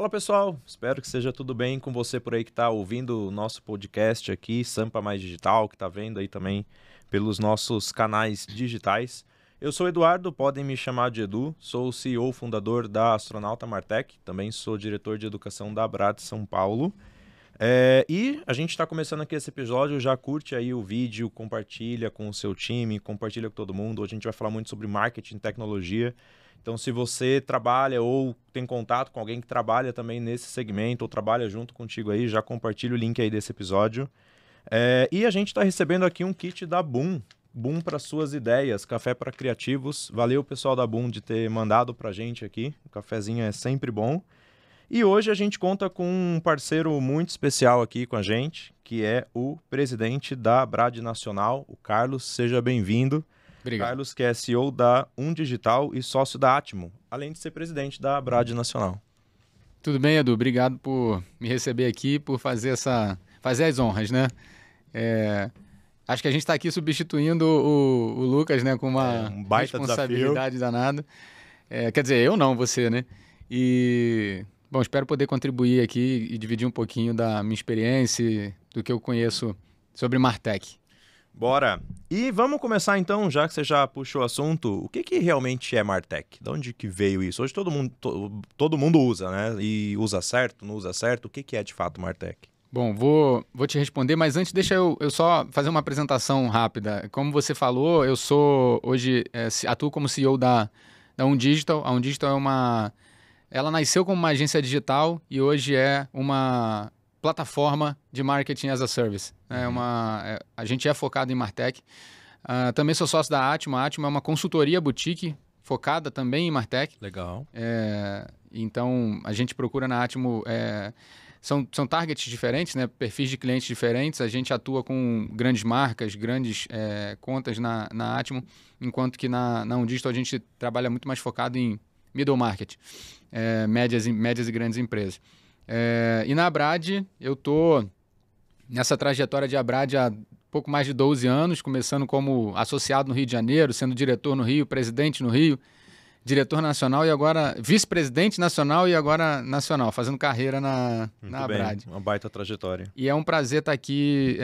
Fala pessoal, espero que seja tudo bem com você por aí que está ouvindo o nosso podcast aqui, Sampa Mais Digital, que está vendo aí também pelos nossos canais digitais. Eu sou Eduardo, podem me chamar de Edu, sou o CEO fundador da Astronauta Martech, também sou diretor de educação da Abra São Paulo. E a gente está começando aqui esse episódio, já curte aí o vídeo, compartilha com o seu time, compartilha com todo mundo. Hoje a gente vai falar muito sobre marketing e tecnologia. Então, se você trabalha ou tem contato com alguém que trabalha também nesse segmento ou trabalha junto contigo aí, já compartilha o link aí desse episódio. E a gente está recebendo aqui um kit da Boom. Boom para suas ideias, café para criativos. Valeu, pessoal da Boom, de ter mandado para a gente aqui. O cafezinho é sempre bom. E hoje a gente conta com um parceiro muito especial aqui com a gente, que é o presidente da Abra Nacional, o Carlos. Seja bem-vindo. Obrigado. Carlos, que é CEO da Digital e sócio da Atmo, além de ser presidente da Abra Nacional. Tudo bem, Edu? Obrigado por me receber aqui, por fazer as honras, né? Acho que a gente está aqui substituindo o Lucas, né, com uma um baita responsabilidade desafio. Danada. Quer dizer, eu não, você, né? E, bom, espero poder contribuir aqui e dividir um pouquinho da minha experiência, do que eu conheço sobre Martech. Bora! E vamos começar então, já que você já puxou o assunto, o que realmente é Martech? De onde que veio isso? Hoje todo mundo usa, né? E usa certo, não usa certo. O que é de fato Martech? Bom, vou te responder, mas antes deixa eu só fazer uma apresentação rápida. Como você falou, eu sou hoje, atuo como CEO da Digital. A Digital ela nasceu como uma agência digital e hoje é uma plataforma de marketing as a service. A gente é focado em Martech. Também sou sócio da Atmo. A Atmo é uma consultoria boutique focada também em Martech. Legal. Então, a gente procura na Atmo... São targets diferentes, né? Perfis de clientes diferentes. A gente atua com grandes marcas, grandes contas na Atmo, enquanto que na Digital a gente trabalha muito mais focado em middle market, médias e grandes empresas. E na Abrad, eu estou nessa trajetória de Abrad há pouco mais de 12 anos, começando como associado no Rio de Janeiro, sendo diretor no Rio, presidente no Rio, diretor nacional e agora vice-presidente nacional e agora nacional, fazendo carreira na Abrad. Uma baita trajetória. E é um prazer estar aqui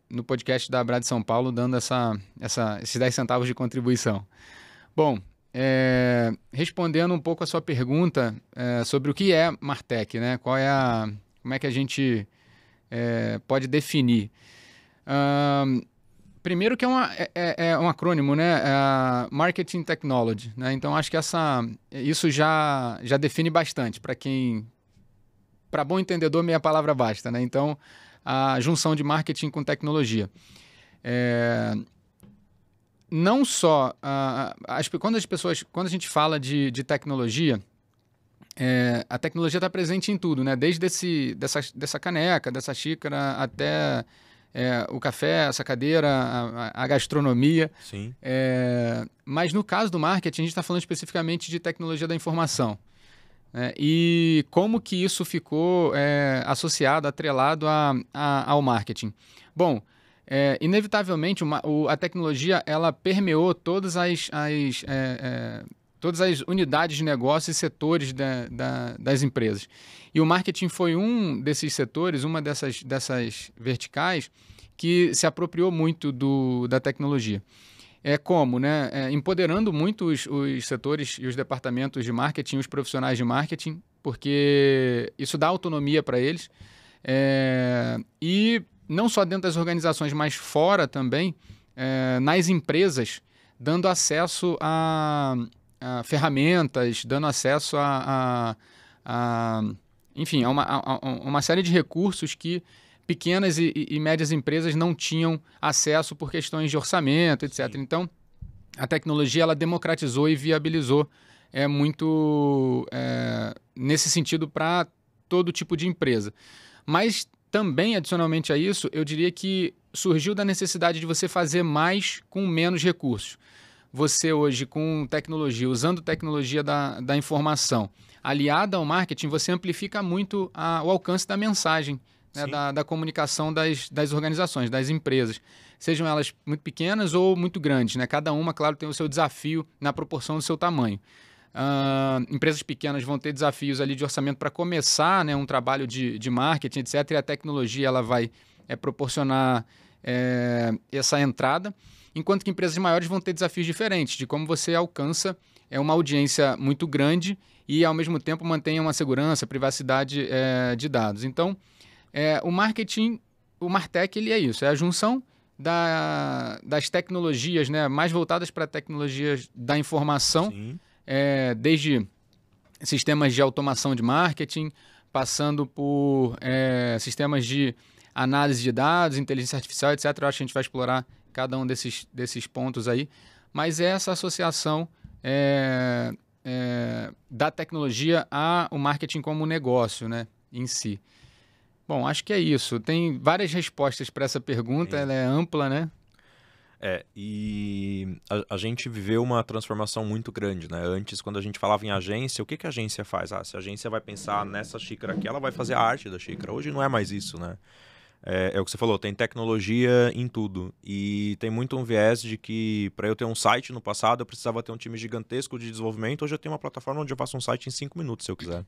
no podcast da Abrad São Paulo, dando esses 10 centavos de contribuição. Bom, respondendo um pouco a sua pergunta sobre o que é Martech, né? Como é que a gente pode definir? Primeiro que é um acrônimo, né? Marketing Technology, né? Então acho que isso já define bastante. Para bom entendedor, meia palavra basta, né? Então, a junção de marketing com tecnologia. Não só quando a gente fala de tecnologia, a tecnologia está presente em tudo, né? Desde dessa caneca, dessa xícara até o café, essa cadeira, a gastronomia. Sim. Mas no caso do marketing, a gente está falando especificamente de tecnologia da informação. E como que isso ficou associado, atrelado ao marketing? Bom, inevitavelmente a tecnologia ela permeou todas as unidades de negócio e setores das empresas. E o marketing foi um desses setores, uma dessas verticais que se apropriou muito da tecnologia. Como, né? Empoderando muito os setores e os departamentos de marketing, os profissionais de marketing, porque isso dá autonomia para eles. E não só dentro das organizações, mas fora também, nas empresas, dando acesso a ferramentas, dando acesso enfim, a uma série de recursos que pequenas e médias empresas não tinham acesso por questões de orçamento, etc. Sim. Então, a tecnologia ela democratizou e viabilizou muito nesse sentido para todo tipo de empresa. Mas também, adicionalmente a isso, eu diria que surgiu da necessidade de você fazer mais com menos recursos. Você hoje, com tecnologia, usando tecnologia da informação, aliada ao marketing, você amplifica muito o alcance da mensagem, né, da comunicação das organizações, das empresas. Sejam elas muito pequenas ou muito grandes, né? Cada uma, claro, tem o seu desafio na proporção do seu tamanho. Empresas pequenas vão ter desafios ali de orçamento para começar, né, um trabalho de marketing, etc. E a tecnologia ela vai proporcionar essa entrada, enquanto que empresas maiores vão ter desafios diferentes de como você alcança uma audiência muito grande e, ao mesmo tempo, mantenha uma segurança, privacidade de dados. Então, o marketing, o MarTech, ele é isso, é a junção das tecnologias, né, mais voltadas para tecnologias da informação, desde sistemas de automação de marketing, passando por sistemas de análise de dados, inteligência artificial, etc. Eu acho que a gente vai explorar cada um desses pontos aí, mas essa associação da tecnologia ao marketing como negócio, né, em si. Bom, acho que é isso. Tem várias respostas para essa pergunta, ela é ampla, né? E a gente viveu uma transformação muito grande, né? Antes, quando a gente falava em agência, o que a agência faz? Se a agência vai pensar nessa xícara aqui, ela vai fazer a arte da xícara. Hoje não é mais isso, né? É o que você falou, tem tecnologia em tudo. E tem muito um viés de que, para eu ter um site no passado, eu precisava ter um time gigantesco de desenvolvimento. Hoje eu tenho uma plataforma onde eu faço um site em 5 minutos, se eu quiser.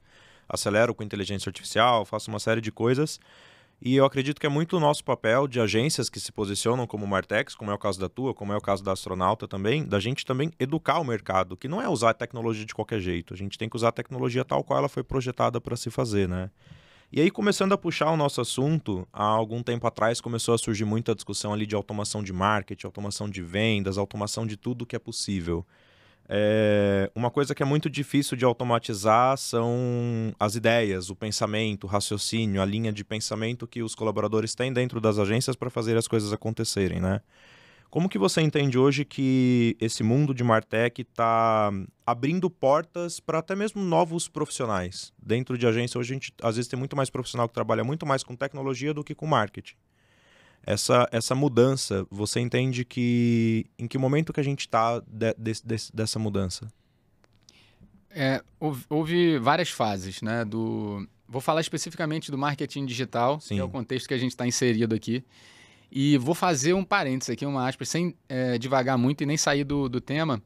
Acelero com inteligência artificial, faço uma série de coisas. E eu acredito que é muito o nosso papel de agências que se posicionam como Martex, como é o caso da tua, como é o caso da Astronauta também, da gente também educar o mercado, que não é usar a tecnologia de qualquer jeito. A gente tem que usar a tecnologia tal qual ela foi projetada para se fazer, né? E aí, começando a puxar o nosso assunto, há algum tempo atrás começou a surgir muita discussão ali de automação de marketing, automação de vendas, automação de tudo que é possível. Uma coisa que é muito difícil de automatizar são as ideias, o pensamento, o raciocínio, a linha de pensamento que os colaboradores têm dentro das agências para fazer as coisas acontecerem, né? Como que você entende hoje que esse mundo de MarTech está abrindo portas para até mesmo novos profissionais? Dentro de agência, hoje a gente às vezes tem muito mais profissional que trabalha muito mais com tecnologia do que com marketing. Essa mudança, você entende que em que momento que a gente está dessa mudança? Houve várias fases, né? Vou falar especificamente do marketing digital, Sim. Que é o contexto que a gente está inserido aqui. E vou fazer um parênteses aqui, uma aspas, sem divagar muito e nem sair do tema,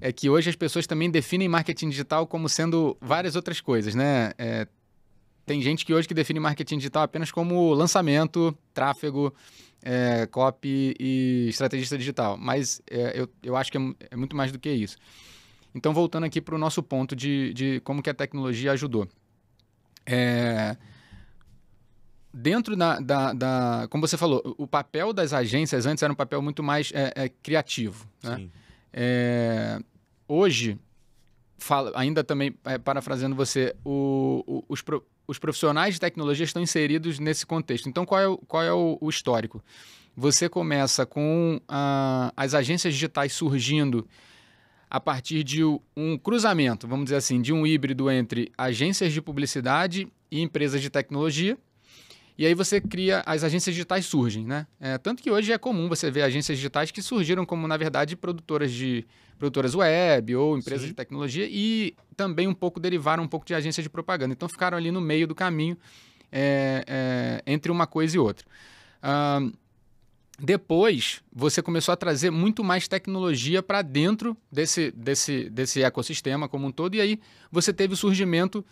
é que hoje as pessoas também definem marketing digital como sendo várias outras coisas, né? Tem gente que hoje que define marketing digital apenas como lançamento, tráfego, copy e estrategista digital, mas eu acho que é muito mais do que isso. Então, voltando aqui para o nosso ponto de como que a tecnologia ajudou. Dentro como você falou, o papel das agências antes era um papel muito mais criativo, né? Sim. Hoje, ainda também parafraseando você, os profissionais de tecnologia estão inseridos nesse contexto. Então, qual é o histórico? Você começa com as agências digitais surgindo a partir de um cruzamento, vamos dizer assim, de um híbrido entre agências de publicidade e empresas de tecnologia. E aí você cria, as agências digitais surgem, né? Tanto que hoje é comum você ver agências digitais que surgiram como, na verdade, produtoras web ou empresas de tecnologia e também derivaram um pouco de agências de propaganda. Então ficaram ali no meio do caminho entre uma coisa e outra. Depois, você começou a trazer muito mais tecnologia para dentro desse ecossistema como um todo, e aí você teve o surgimento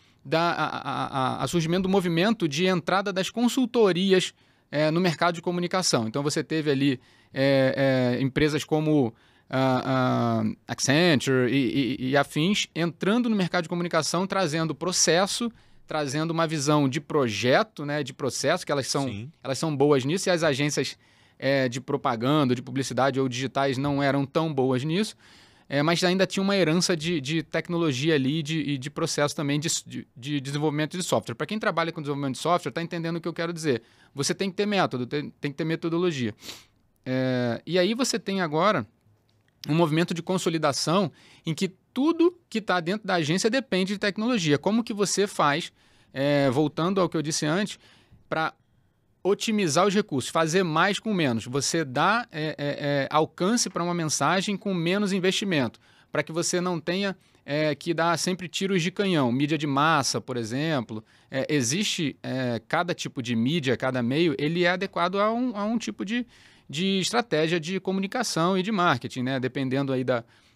surgimento do movimento de entrada das consultorias no mercado de comunicação. Então, você teve ali empresas como Accenture e afins entrando no mercado de comunicação, trazendo processo, trazendo uma visão de projeto, né, de processo, que elas são boas nisso, e as agências de propaganda, de publicidade ou digitais não eram tão boas nisso, mas ainda tinha uma herança de tecnologia ali e de processo também de desenvolvimento de software. Para quem trabalha com desenvolvimento de software, está entendendo o que eu quero dizer. Você tem que ter método, tem que ter metodologia. E aí você tem agora um movimento de consolidação em que tudo que está dentro da agência depende de tecnologia. Como que você faz, voltando ao que eu disse antes, para otimizar os recursos, fazer mais com menos. Você dá alcance para uma mensagem com menos investimento, para que você não tenha que dar sempre tiros de canhão. Mídia de massa, por exemplo. Existe cada tipo de mídia, cada meio, ele é adequado a um tipo de estratégia de comunicação e de marketing, né? Dependendo aí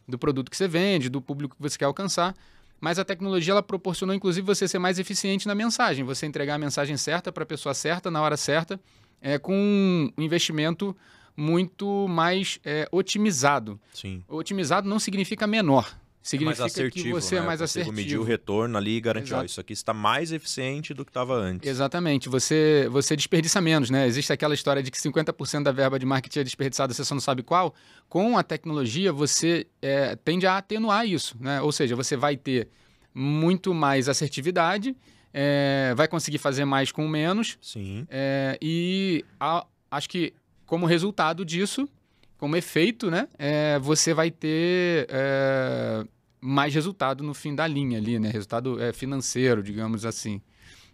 do produto que você vende, do público que você quer alcançar. mas a tecnologia ela proporcionou, inclusive, você ser mais eficiente na mensagem, você entregar a mensagem certa para a pessoa certa, na hora certa, com um investimento muito mais otimizado. Sim. Otimizado não significa menor. Significa mais assertivo, que você né? é mais Eu consigo assertivo. medir o retorno ali e garantir, Exato. isso aqui está mais eficiente do que estava antes. Exatamente. Você desperdiça menos, né? Existe aquela história de que 50% da verba de marketing é desperdiçada, você só não sabe qual. Com a tecnologia, você tende a atenuar isso, né? Ou seja, você vai ter muito mais assertividade, vai conseguir fazer mais com menos. Sim. Acho que, como resultado disso, como efeito, né, você vai ter mais resultado no fim da linha ali, né? Resultado financeiro, digamos assim.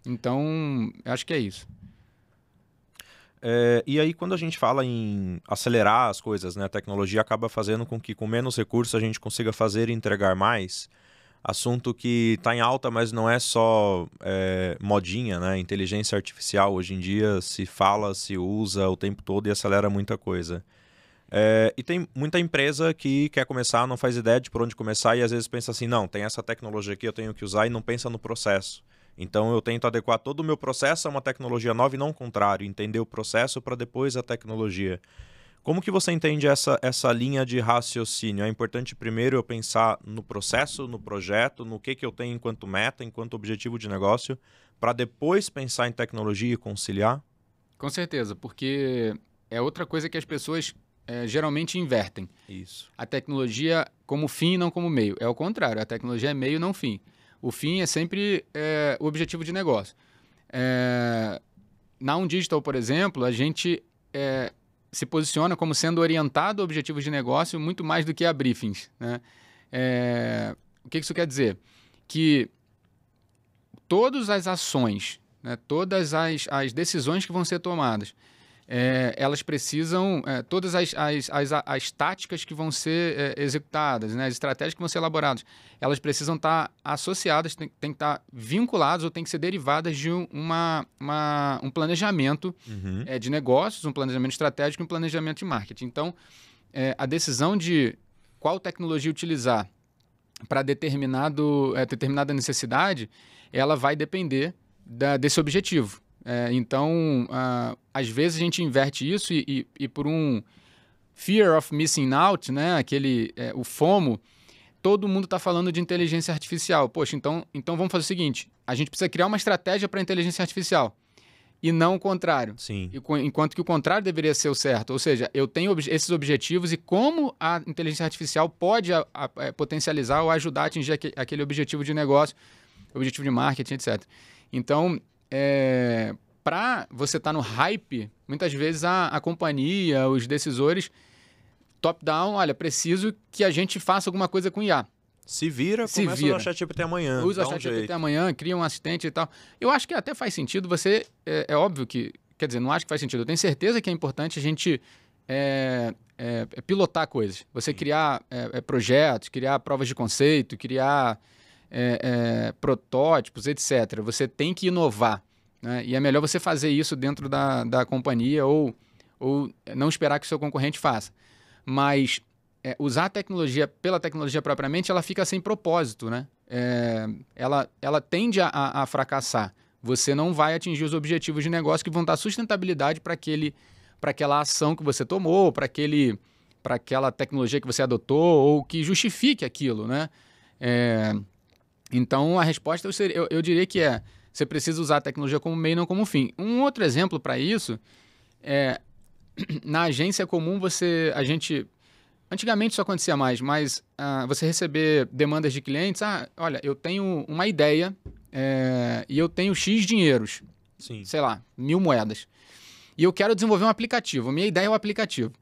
Então, acho que é isso. E aí, quando a gente fala em acelerar as coisas, né, a tecnologia acaba fazendo com que com menos recursos a gente consiga fazer e entregar mais. Assunto que está em alta, mas não é só modinha, né? Inteligência artificial hoje em dia se fala, se usa o tempo todo e acelera muita coisa. E tem muita empresa que quer começar, não faz ideia de por onde começar e às vezes pensa assim, não, tem essa tecnologia aqui, eu tenho que usar e não pensa no processo. Então eu tento adequar todo o meu processo a uma tecnologia nova e não o contrário, entender o processo para depois a tecnologia. Como que você entende essa linha de raciocínio? É importante primeiro eu pensar no processo, no projeto, no que eu tenho enquanto meta, enquanto objetivo de negócio, para depois pensar em tecnologia e conciliar? Com certeza, porque é outra coisa que as pessoas geralmente invertem. Isso. A tecnologia como fim e não como meio. É o contrário, a tecnologia é meio, não fim. O fim é sempre o objetivo de negócio. Na UnDigital, por exemplo, a gente se posiciona como sendo orientado a objetivos de negócio muito mais do que a briefings, né? O que isso quer dizer? Que todas as ações, né, todas as decisões que vão ser tomadas, elas precisam, todas as táticas que vão ser executadas, né, as estratégias que vão ser elaboradas, elas precisam estar associadas, tem que estar vinculadas ou tem que ser derivadas de um planejamento de negócios, um planejamento estratégico e um planejamento de marketing. Então, a decisão de qual tecnologia utilizar para determinada necessidade, ela vai depender desse objetivo. Então, às vezes a gente inverte isso e por um fear of missing out, né, o FOMO, todo mundo está falando de inteligência artificial. Poxa, então vamos fazer o seguinte, a gente precisa criar uma estratégia para inteligência artificial e não o contrário. Sim. Enquanto que o contrário deveria ser o certo. Ou seja, eu tenho esses objetivos e como a inteligência artificial pode potencializar ou ajudar a atingir aquele objetivo de negócio, objetivo de marketing, etc. Então, para você estar no hype, muitas vezes a companhia, os decisores, top-down, olha, preciso que a gente faça alguma coisa com IA. Começa a usar o ChatGPT amanhã. Usa o ChatGPT amanhã, cria um assistente e tal. Eu acho que até faz sentido você... É óbvio que... Quer dizer, não acho que faz sentido. Eu tenho certeza que é importante a gente pilotar coisas. Você criar projetos, criar provas de conceito, criar protótipos, etc. Você tem que inovar, né? E é melhor você fazer isso dentro da companhia ou não esperar que o seu concorrente faça. Mas... usar a tecnologia pela tecnologia propriamente, ela fica sem propósito, né? Ela tende a fracassar. Você não vai atingir os objetivos de negócio que vão dar sustentabilidade para aquela ação que você tomou, para aquela tecnologia que você adotou ou que justifique aquilo, né? Então, a resposta eu diria que você precisa usar a tecnologia como meio e não como fim. Um outro exemplo para isso na agência comum a gente... Antigamente isso acontecia mais, mas você receber demandas de clientes, olha, eu tenho uma ideia e eu tenho X dinheiros, Sim. sei lá, 1.000 moedas, e eu quero desenvolver um aplicativo, minha ideia é o aplicativo.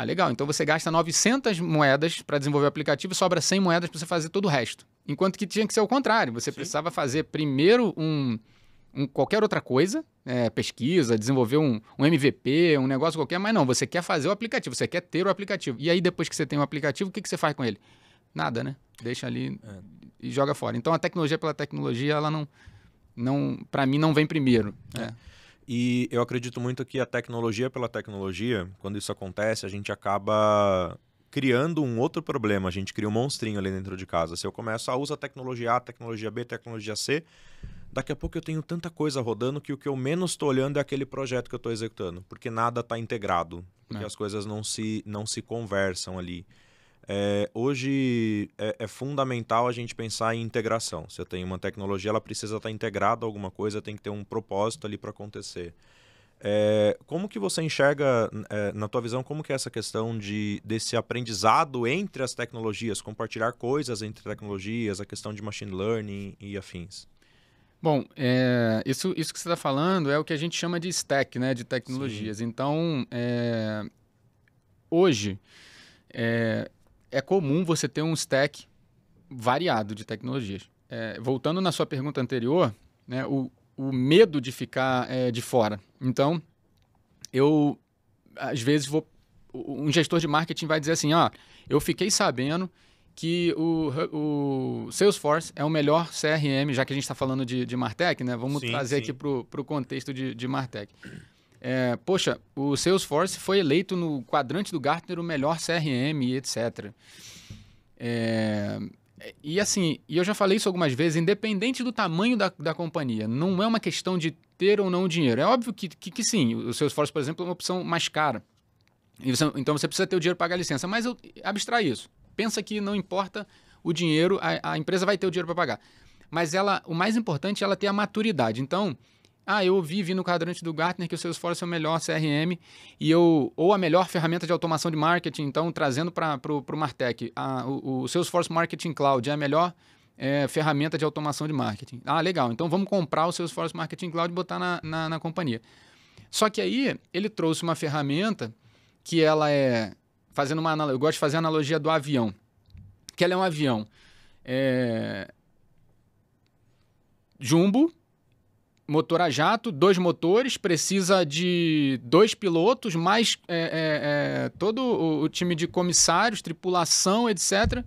Legal, então você gasta 900 moedas para desenvolver o aplicativo e sobra 100 moedas para você fazer todo o resto. Enquanto que tinha que ser o contrário, você precisava fazer primeiro qualquer outra coisa, pesquisa, desenvolver um MVP, um negócio qualquer, mas não, você quer fazer o aplicativo, você quer ter o aplicativo. E aí, depois que você tem o aplicativo, o que você faz com ele? Nada, né? Deixa ali e joga fora. Então, a tecnologia pela tecnologia, ela não para mim, não vem primeiro. E eu acredito muito que a tecnologia pela tecnologia, quando isso acontece, a gente acaba criando um outro problema. A gente cria um monstrinho ali dentro de casa. Se eu começo a usar tecnologia A, tecnologia B, tecnologia C, daqui a pouco eu tenho tanta coisa rodando que o que eu menos estou olhando é aquele projeto que eu estou executando, porque nada está integrado, porque as coisas não se conversam ali. Hoje é fundamental a gente pensar em integração. Se eu tenho uma tecnologia, ela precisa estar integrada a alguma coisa, tem que ter um propósito ali para acontecer. Como que você enxerga, na tua visão, como que é essa questão desse aprendizado entre as tecnologias, compartilhar coisas entre tecnologias, a questão de machine learning e afins? Bom, isso que você está falando é o que a gente chama de stack, né, de tecnologias. Sim. Então, hoje, é comum você ter um stack variado de tecnologias. Voltando na sua pergunta anterior, né, o medo de ficar de fora. Então, eu, às vezes, um gestor de marketing vai dizer assim, eu fiquei sabendo que o Salesforce é o melhor CRM, já que a gente está falando de MarTech, né? Vamos trazer aqui para o contexto de MarTech. Poxa, o Salesforce foi eleito no quadrante do Gartner o melhor CRM, etc. E assim, eu já falei isso algumas vezes, independente do tamanho da companhia, não é uma questão de ter ou não dinheiro. É óbvio que sim, o Salesforce, por exemplo, é uma opção mais cara. Então você precisa ter o dinheiro para pagar a licença, mas abstrai isso. Pensa que não importa o dinheiro, a empresa vai ter o dinheiro para pagar. Mas o mais importante é ela ter a maturidade. Então, eu vi no quadrante do Gartner que o Salesforce é o melhor CRM ou a melhor ferramenta de automação de marketing. Então, trazendo para o MarTech, o Salesforce Marketing Cloud é a melhor ferramenta de automação de marketing. Legal. Então, vamos comprar o Salesforce Marketing Cloud e botar na companhia. Só que aí, ele trouxe uma ferramenta que ela eu gosto de fazer a analogia do avião. Que ela é um avião jumbo, motor a jato, 2 motores, precisa de 2 pilotos, mais todo o time de comissários, tripulação, etc.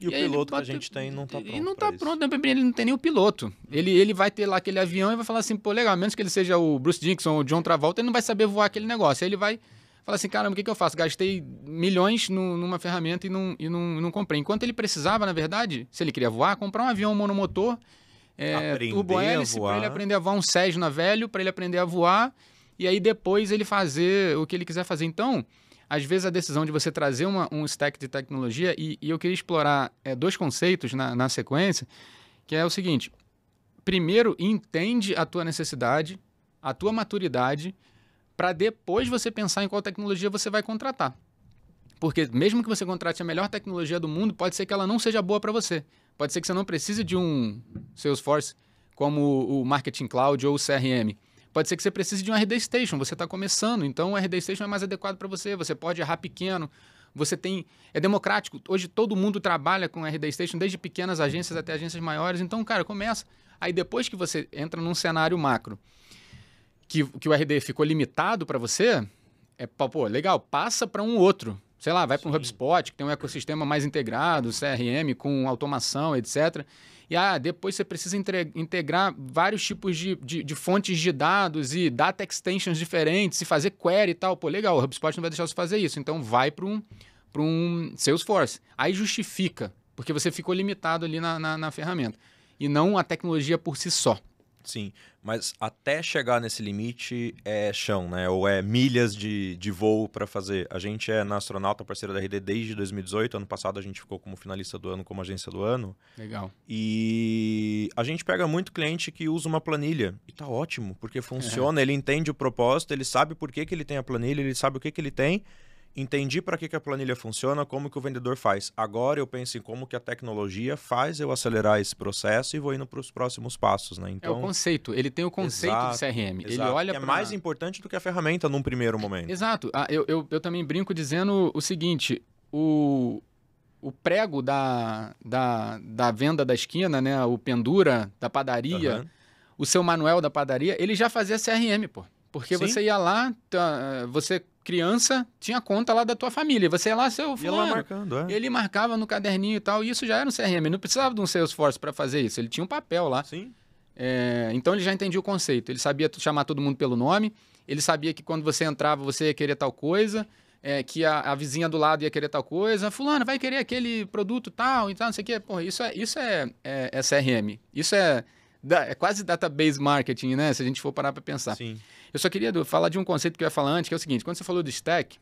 E o piloto que a gente tem não está pronto. E não está pronto, ele não tem nem o piloto. Ele vai ter lá aquele avião e vai falar assim, pô, legal, a menos que ele seja o Bruce Dickinson ou o John Travolta, ele não vai saber voar aquele negócio. Aí ele vai falar assim, caramba, o que eu faço? Gastei milhões numa ferramenta e não comprei. Enquanto ele precisava, na verdade, se ele queria voar, comprar um avião monomotor, turbo-hélice, para ele aprender a voar, um Cessna velho, para ele aprender a voar, e aí depois ele fazer o que ele quiser fazer. Então, às vezes a decisão de você trazer um stack de tecnologia, e eu queria explorar 2 conceitos na sequência, que é o seguinte: primeiro, entende a tua necessidade, a tua maturidade, para depois você pensar em qual tecnologia você vai contratar. Porque mesmo que você contrate a melhor tecnologia do mundo, pode ser que ela não seja boa para você. Pode ser que você não precise de um Salesforce como o Marketing Cloud ou o CRM. Pode ser que você precise de um RD Station, você está começando, então o RD Station é mais adequado para você, você pode errar pequeno, é democrático, hoje todo mundo trabalha com RD Station, desde pequenas agências até agências maiores, então, cara, começa. Aí depois que você entra num cenário macro, que o RD ficou limitado para você, legal, passa para um outro. Sei lá, vai para um HubSpot, que tem um ecossistema mais integrado, CRM, com automação, etc. E depois você precisa integrar vários tipos de fontes de dados e data extensions diferentes e fazer query e tal. Pô, legal, o HubSpot não vai deixar você fazer isso. Então vai para um Salesforce. Aí justifica, porque você ficou limitado ali na ferramenta. E não a tecnologia por si só. Sim, mas até chegar nesse limite é chão, né? Ou é milhas de voo para fazer. A gente é na Astronauta, parceira da RD, desde 2018. Ano passado a gente ficou como finalista do ano, como agência do ano. Legal. E a gente pega muito cliente que usa uma planilha. E tá ótimo, porque funciona, ele entende o propósito, ele sabe por que ele tem a planilha, ele sabe o que ele tem. Entendi para que a planilha funciona, como que o vendedor faz. Agora eu penso em como que a tecnologia faz eu acelerar esse processo e vou indo para os próximos passos, né? Então, o conceito. Ele tem o conceito de CRM. Exato, ele olha que é mais importante do que a ferramenta num primeiro momento. Exato. Eu também brinco dizendo o seguinte, o prego da venda da esquina, né? O pendura da padaria, o seu manual da padaria, ele já fazia CRM, pô. Porque você ia lá, você criança, tinha conta lá da tua família. Você ia lá, seu fulano, ia lá marcando, ele marcava no caderninho e tal, e isso já era um CRM. Ele não precisava de um Salesforce para fazer isso, ele tinha um papel lá. Sim. Então ele já entendia o conceito, ele sabia chamar todo mundo pelo nome, ele sabia que quando você entrava você ia querer tal coisa, que a vizinha do lado ia querer tal coisa, fulano vai querer aquele produto tal e tal, não sei o quê. Porra, isso é CRM. Isso é quase database marketing, né? Se a gente for parar para pensar. Sim. Eu só queria falar de um conceito que eu ia falar antes, que é o seguinte, quando você falou do stack,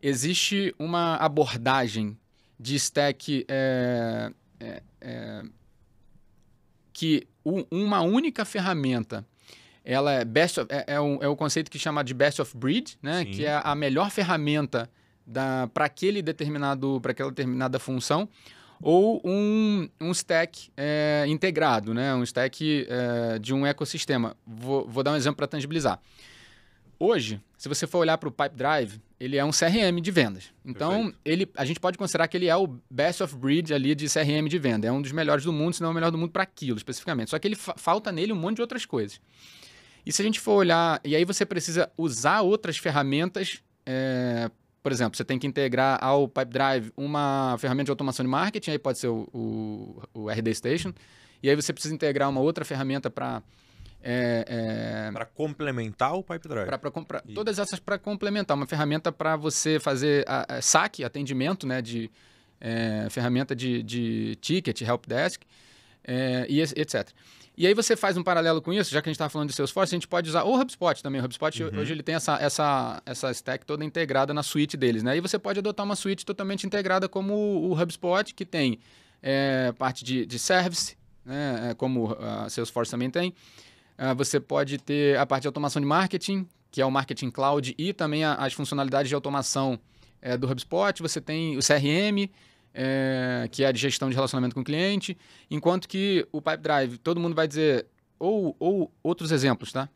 existe uma abordagem de stack que uma única ferramenta, ela é o conceito que chama de best of breed, né? Sim. Que é a melhor ferramenta para aquela determinada função, ou um stack integrado, né? Um stack de um ecossistema. Vou dar um exemplo para tangibilizar. Hoje, se você for olhar para o Pipedrive, ele é um CRM de vendas. Então, a gente pode considerar que ele é o best of breed ali de CRM de venda. É um dos melhores do mundo, se não é o melhor do mundo para aquilo especificamente. Só que falta nele um monte de outras coisas. E se a gente for olhar... E aí você precisa usar outras ferramentas. Por exemplo, você tem que integrar ao Pipedrive uma ferramenta de automação de marketing. Aí pode ser o RD Station. E aí você precisa integrar uma outra ferramenta para... para complementar o Pipedrive. Todas essas para complementar. Uma ferramenta para você fazer saque, atendimento, né, ferramenta de ticket, helpdesk, e etc. E aí você faz um paralelo com isso, já que a gente está falando de Salesforce, a gente pode usar o HubSpot também. O HubSpot hoje ele tem essa stack toda integrada na suite deles, né? E você pode adotar uma suite totalmente integrada como o HubSpot, que tem parte de service, né, como a Salesforce também tem. Você pode ter a parte de automação de marketing, que é o Marketing Cloud, e também as funcionalidades de automação do HubSpot. Você tem o CRM, que é a de gestão de relacionamento com o cliente, enquanto que o Pipedrive, todo mundo vai dizer, ou outros exemplos, tá?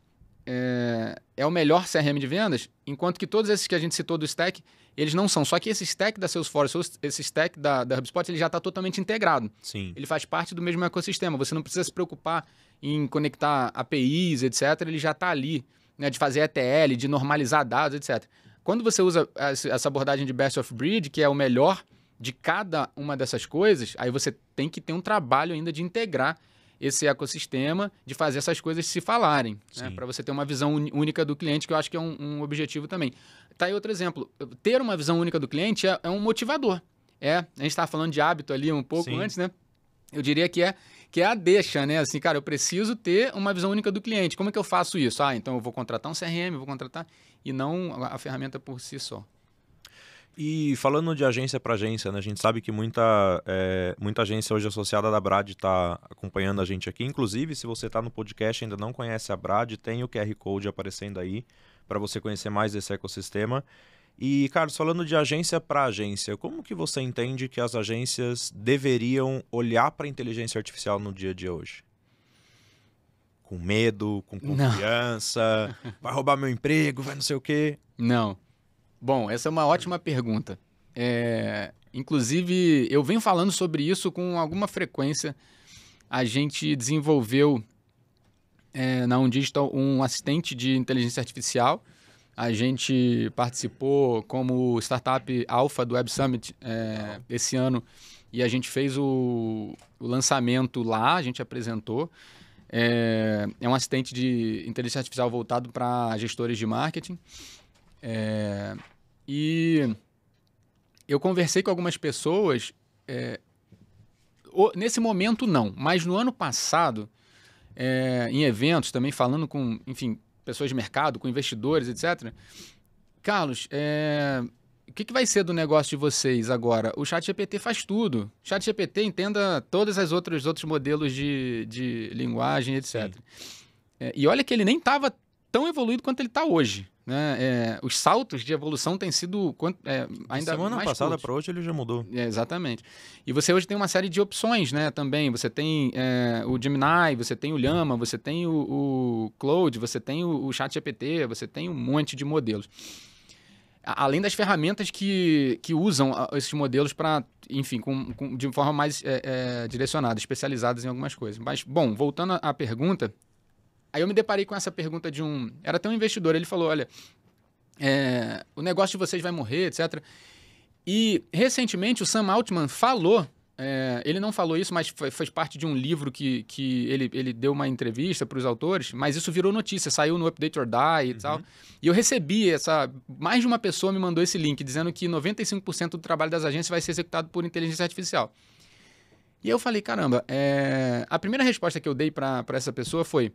É o melhor CRM de vendas, enquanto que todos esses que a gente citou do stack, eles não são. Só que esse stack da Salesforce, esse stack da HubSpot, ele já está totalmente integrado. Sim. Ele faz parte do mesmo ecossistema. Você não precisa se preocupar em conectar APIs, etc. Ele já está ali, né, de fazer ETL, de normalizar dados, etc. Quando você usa essa abordagem de best of breed, que é o melhor de cada uma dessas coisas, aí você tem que ter um trabalho ainda de integrar esse ecossistema, de fazer essas coisas se falarem, né, para você ter uma visão única do cliente, que eu acho que é um objetivo também. Tá aí outro exemplo. Ter uma visão única do cliente é um motivador. A gente estava falando de hábito ali um pouco antes, né? Eu diria que é a deixa, né? Assim, cara, eu preciso ter uma visão única do cliente. Como é que eu faço isso? Então eu vou contratar um CRM, e não a ferramenta por si só. E falando de agência para agência, né, a gente sabe que muita agência hoje associada da Brad está acompanhando a gente aqui. Inclusive, se você está no podcast e ainda não conhece a Brad, tem o QR Code aparecendo aí para você conhecer mais desse ecossistema. E, Carlos, falando de agência para agência, como que você entende que as agências deveriam olhar para a inteligência artificial no dia a dia hoje? Com medo, com confiança, vai roubar meu emprego, vai não sei o quê? Não. Bom, essa é uma ótima pergunta. Inclusive, eu venho falando sobre isso com alguma frequência. A gente desenvolveu na OnDigital um assistente de inteligência artificial. A gente participou como startup alpha do Web Summit esse ano e a gente fez o lançamento lá, a gente apresentou. É um assistente de inteligência artificial voltado para gestores de marketing. E eu conversei com algumas pessoas, nesse momento não, mas no ano passado, em eventos também, falando com, enfim, pessoas de mercado, com investidores, etc. Carlos, o que vai ser do negócio de vocês agora? O ChatGPT faz tudo. O ChatGPT entenda todos os outros modelos de linguagem, etc. E olha que ele nem estava tão evoluído quanto ele está hoje. Né? Os saltos de evolução têm sido ainda semana mais passada curtos. para hoje ele já mudou. Exatamente. E você hoje tem uma série de opções, né, também. Você tem o Gemini, você tem o Llama, você tem o Claude, você tem o ChatGPT, você tem um monte de modelos. Além das ferramentas que usam esses modelos para, enfim, de forma mais direcionada, especializadas em algumas coisas. Mas, bom, voltando à pergunta... Aí eu me deparei com essa pergunta de era até um investidor, ele falou, olha, o negócio de vocês vai morrer, etc. E, recentemente, o Sam Altman falou ele não falou isso, mas fez parte de um livro que ele deu uma entrevista para os autores, mas isso virou notícia, saiu no Update or Die e tal. E eu recebi mais de uma pessoa me mandou esse link, dizendo que 95% do trabalho das agências vai ser executado por inteligência artificial. E eu falei, caramba, a primeira resposta que eu dei para essa pessoa foi,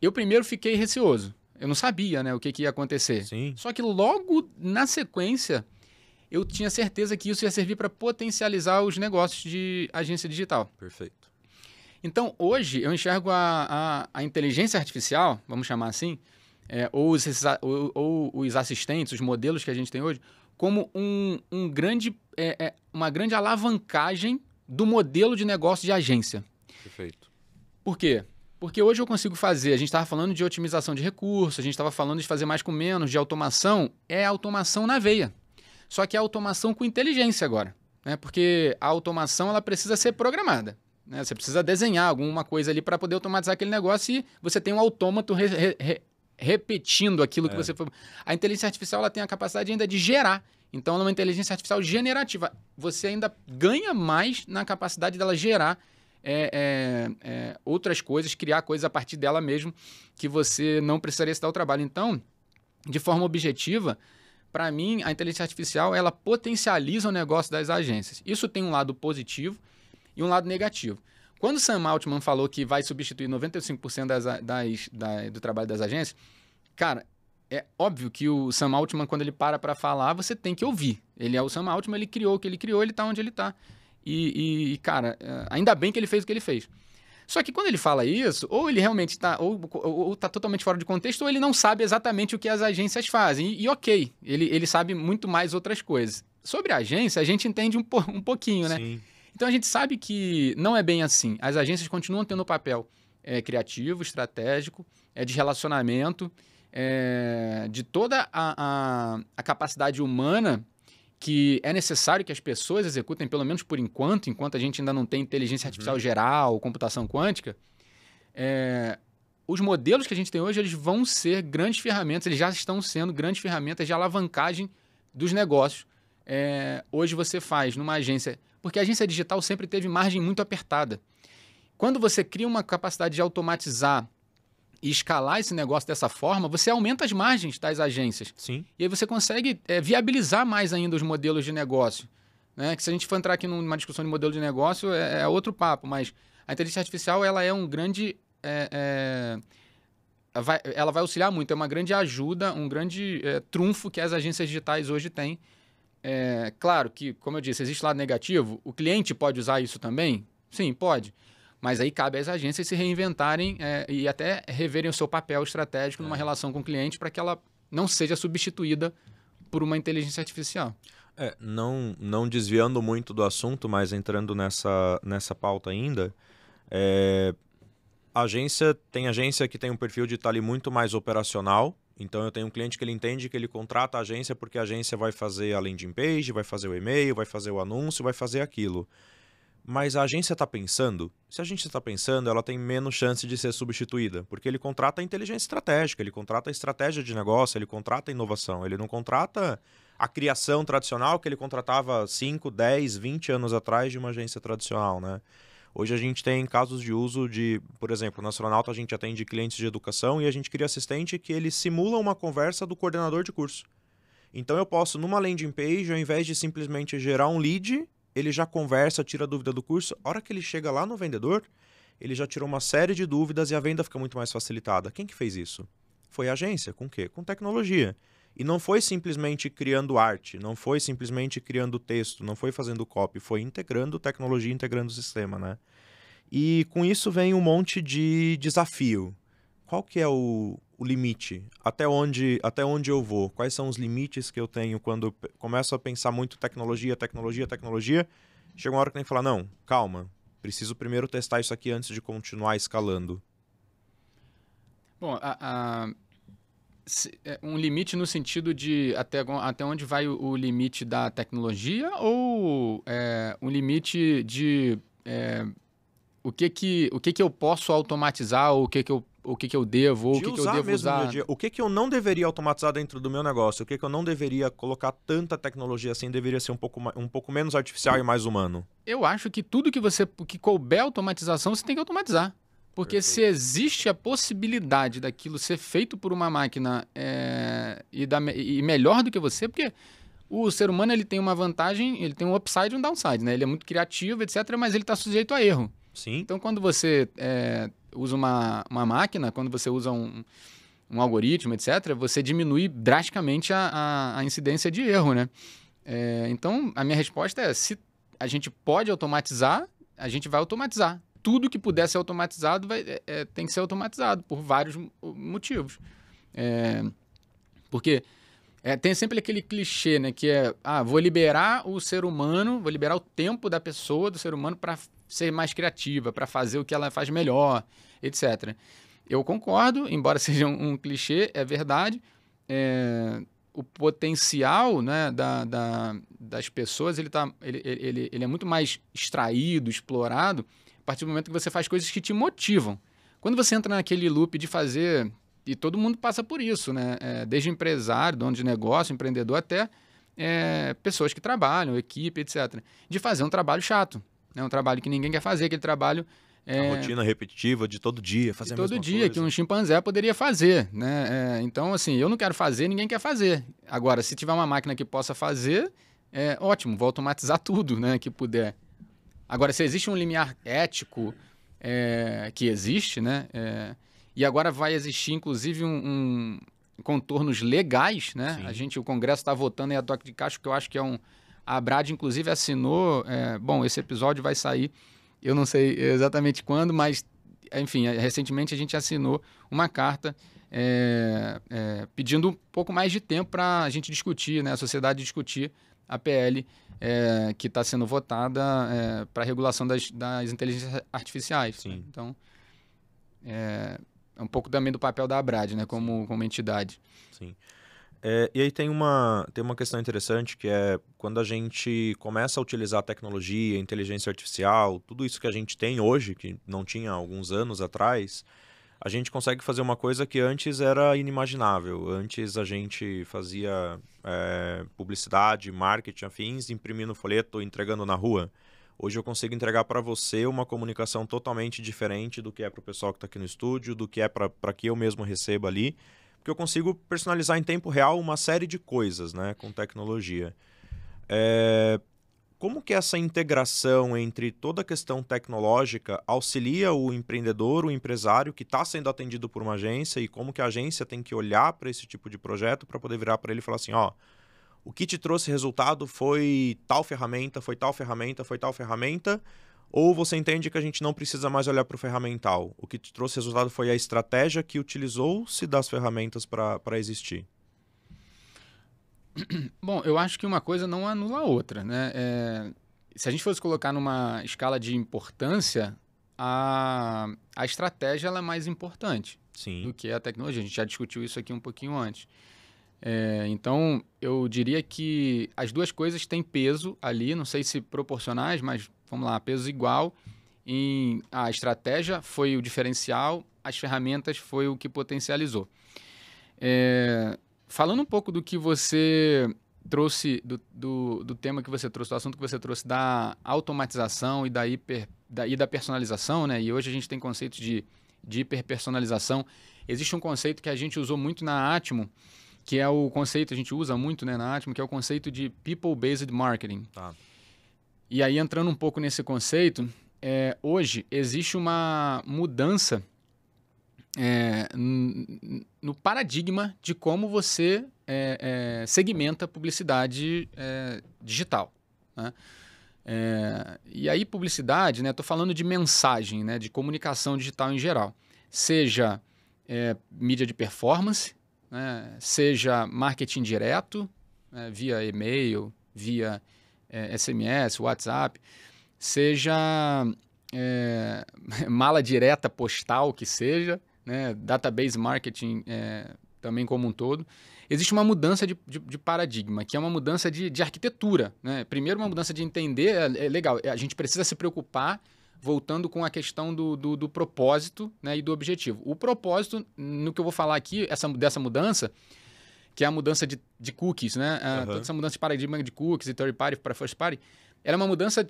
eu primeiro fiquei receoso, eu não sabia, né, o que ia acontecer. Sim. Só que logo na sequência, eu tinha certeza que isso ia servir para potencializar os negócios de agência digital. Perfeito. Então, hoje, eu enxergo a inteligência artificial, vamos chamar assim, ou os assistentes, os modelos que a gente tem hoje, como uma grande alavancagem do modelo de negócio de agência. Perfeito. Por quê? Porque hoje eu consigo fazer, a gente estava falando de otimização de recursos, a gente estava falando de fazer mais com menos, de automação, é automação na veia. Só que é automação com inteligência agora, né? Porque a automação ela precisa ser programada, né? Você precisa desenhar alguma coisa ali para poder automatizar aquele negócio e você tem um autômato repetindo aquilo que você foi. A inteligência artificial ela tem a capacidade ainda de gerar. Então, ela é uma inteligência artificial generativa. Você ainda ganha mais na capacidade dela gerar outras coisas, criar coisas a partir dela mesmo, que você não precisaria se dar o trabalho. Então, de forma objetiva, para mim, a inteligência artificial ela potencializa o negócio das agências. Isso tem um lado positivo e um lado negativo. Quando o Sam Altman falou que vai substituir 95% do trabalho das agências, cara, é óbvio que o Sam Altman, quando ele para falar, você tem que ouvir. Ele é o Sam Altman, ele criou o que ele criou, ele está onde ele está. Cara, ainda bem que ele fez o que ele fez. Só que quando ele fala isso, ou ele realmente está ou tá totalmente fora de contexto, ou ele não sabe exatamente o que as agências fazem. E ok, ele sabe muito mais outras coisas. Sobre a agência, a gente entende um pouquinho, né? Sim. Então a gente sabe que não é bem assim. As agências continuam tendo papel criativo, estratégico, de relacionamento, de toda a capacidade humana que é necessário que as pessoas executem, pelo menos por enquanto a gente ainda não tem inteligência artificial geral, computação quântica, os modelos que a gente tem hoje, eles vão ser grandes ferramentas, eles já estão sendo grandes ferramentas de alavancagem dos negócios. Hoje você faz numa agência, porque a agência digital sempre teve margem muito apertada. Quando você cria uma capacidade de automatizar e escalar esse negócio dessa forma, você aumenta as margens das agências. Sim. E aí você consegue viabilizar mais ainda os modelos de negócio. Né? Que se a gente for entrar aqui numa discussão de modelo de negócio, é outro papo, mas a inteligência artificial ela é um grande... ela vai auxiliar muito, é uma grande ajuda, um grande trunfo que as agências digitais hoje têm. Claro que, como eu disse, existe lado negativo, o cliente pode usar isso também? Sim, pode. Mas aí cabe às agências se reinventarem e até reverem o seu papel estratégico numa relação com o cliente para que ela não seja substituída por uma inteligência artificial. Não desviando muito do assunto, mas entrando nessa pauta ainda, tem agência que tem um perfil de estar ali muito mais operacional. Então eu tenho um cliente que ele entende que ele contrata a agência porque a agência vai fazer a landing page, vai fazer o e-mail, vai fazer o anúncio, vai fazer aquilo. Mas a agência está pensando? Se a agência está pensando, ela tem menos chance de ser substituída, porque ele contrata a inteligência estratégica, ele contrata a estratégia de negócio, ele contrata a inovação, ele não contrata a criação tradicional que ele contratava 5, 10, 20 anos atrás de uma agência tradicional, né? Hoje a gente tem casos de uso de, por exemplo, no Astronauta a gente atende clientes de educação e a gente cria assistente que ele simula uma conversa do coordenador de curso. Então eu posso, numa landing page, ao invés de simplesmente gerar um lead, ele já conversa, tira a dúvida do curso. A hora que ele chega lá no vendedor, ele já tirou uma série de dúvidas e a venda fica muito mais facilitada. Quem que fez isso? Foi a agência. Com o quê? Com tecnologia. E não foi simplesmente criando arte, não foi simplesmente criando texto, não foi fazendo copy, foi integrando tecnologia, integrando o sistema, né? E com isso vem um monte de desafio. Qual que é o limite? Até onde eu vou? Quais são os limites que eu tenho quando eu começo a pensar muito tecnologia? Chega uma hora que tem que falar, não, calma, preciso primeiro testar isso aqui antes de continuar escalando. Bom, um limite no sentido de até onde vai o limite da tecnologia ou um limite de o que eu posso automatizar ou o que eu eu devo, ou o De que eu usar devo mesmo no dia usar. a dia. O que que eu não deveria automatizar dentro do meu negócio? O que que eu não deveria colocar tanta tecnologia assim? Deveria ser um pouco menos artificial e mais humano. Eu acho que tudo que couber automatização, você tem que automatizar. Porque se Perfeito. existe a possibilidade daquilo ser feito por uma máquina e melhor do que você, porque o ser humano ele tem uma vantagem, ele tem um upside e um downside, né? Ele é muito criativo, etc., mas ele está sujeito a erro. Sim, Então, quando você usa uma máquina, quando você usa um algoritmo, etc., você diminui drasticamente a incidência de erro, né? Então, a minha resposta é, se a gente pode automatizar, a gente vai automatizar. Tudo que puder ser automatizado tem que ser automatizado por vários motivos. Porque tem sempre aquele clichê, né? Que vou liberar o ser humano, vou liberar o tempo da pessoa, do ser humano, para ser mais criativa, para fazer o que ela faz melhor, etc. Eu concordo, embora seja um clichê, é verdade. O potencial, né, das pessoas ele é muito mais extraído, explorado, a partir do momento que você faz coisas que te motivam. Quando você entra naquele loop de fazer, e todo mundo passa por isso, né? Desde empresário, dono de negócio, empreendedor, até pessoas que trabalham, equipe, etc. De fazer um trabalho chato, né? Um trabalho que ninguém quer fazer, aquele trabalho a rotina repetitiva de todo dia, fazer a todo mesma dia coisa. que um chimpanzé poderia fazer, né? Então, assim, eu não quero fazer, ninguém quer fazer. Agora, se tiver uma máquina que possa fazer, ótimo, vou automatizar tudo, né, que puder. Agora, se existe um limiar ético que existe, né? E agora vai existir, inclusive, contornos legais, né? Sim. O Congresso está votando em a toque de caixa, que eu acho que a Abrad, inclusive, assinou. Bom, esse episódio vai sair, eu não sei exatamente quando, mas, enfim, recentemente a gente assinou uma carta pedindo um pouco mais de tempo para a gente discutir, né? A sociedade discutir a PL que está sendo votada para a regulação das inteligências artificiais. Sim. Então, é um pouco também do papel da Abrad, né, como entidade. Sim. E aí tem uma questão interessante que é quando a gente começa a utilizar a tecnologia, a inteligência artificial, tudo isso que a gente tem hoje, que não tinha há alguns anos atrás, a gente consegue fazer uma coisa que antes era inimaginável. Antes a gente fazia publicidade, marketing, afins, imprimindo folheto, entregando na rua. Hoje eu consigo entregar para você uma comunicação totalmente diferente do que é para o pessoal que está aqui no estúdio, do que é para que eu mesmo receba ali, porque eu consigo personalizar em tempo real uma série de coisas, né, com tecnologia. Como que essa integração entre toda a questão tecnológica auxilia o empreendedor, o empresário que está sendo atendido por uma agência, e como que a agência tem que olhar para esse tipo de projeto para poder virar para ele e falar assim, ó, o que te trouxe resultado foi tal ferramenta, foi tal ferramenta, foi tal ferramenta, ou você entende que a gente não precisa mais olhar para o ferramental? O que te trouxe resultado foi a estratégia que utilizou-se das ferramentas para existir? Bom, eu acho que uma coisa não anula a outra, né? Se a gente fosse colocar numa escala de importância, a estratégia ela é mais importante Sim, do que a tecnologia. A gente já discutiu isso aqui um pouquinho antes. Então, eu diria que as duas coisas têm peso ali, não sei se proporcionais, mas vamos lá, peso igual. A estratégia foi o diferencial, as ferramentas foi o que potencializou. Falando um pouco do que você trouxe, do tema que você trouxe, do assunto que você trouxe da automatização e da personalização, né? E hoje a gente tem conceitos de hiperpersonalização. Existe um conceito que a gente usou muito na Atimo, que é o conceito, a gente usa muito, né, na Atimo, que é o conceito de People-Based Marketing. tá. E aí, entrando um pouco nesse conceito, hoje existe uma mudança no paradigma de como você segmenta publicidade digital, né? E aí, publicidade, né, estou falando de mensagem, né, de comunicação digital em geral. Seja mídia de performance, né, seja marketing direto, via e-mail, via SMS, WhatsApp, seja mala direta postal, que seja, né, database marketing também como um todo. Existe uma mudança de paradigma, que é uma mudança de arquitetura, né? Primeiro, uma mudança de entender, legal, a gente precisa se preocupar voltando com a questão do propósito, né, e do objetivo. O propósito, no que eu vou falar aqui, dessa mudança, que é a mudança de cookies, né? Toda essa mudança de paradigma de cookies e third party para first party, ela é uma mudança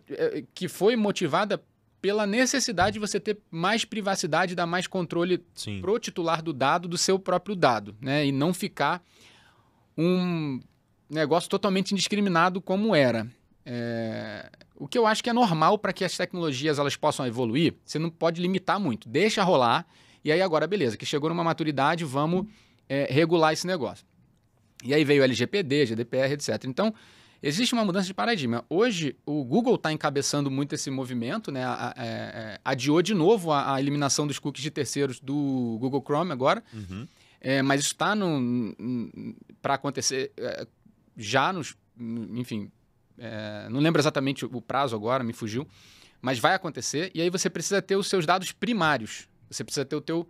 que foi motivada pela necessidade de você ter mais privacidade, dar mais controle pro titular do dado, do seu próprio dado, né? E não ficar um negócio totalmente indiscriminado como era. O que eu acho que é normal para que as tecnologias elas possam evoluir, você não pode limitar muito, deixa rolar, e aí agora, beleza, que chegou numa maturidade, vamos regular esse negócio. E aí veio o LGPD, GDPR, etc. Então, existe uma mudança de paradigma. Hoje, o Google está encabeçando muito esse movimento, né? Adiou de novo a eliminação dos cookies de terceiros do Google Chrome agora, mas isso está para acontecer já enfim, não lembro exatamente o prazo agora, me fugiu, mas vai acontecer, e aí você precisa ter os seus dados primários, você precisa ter o teu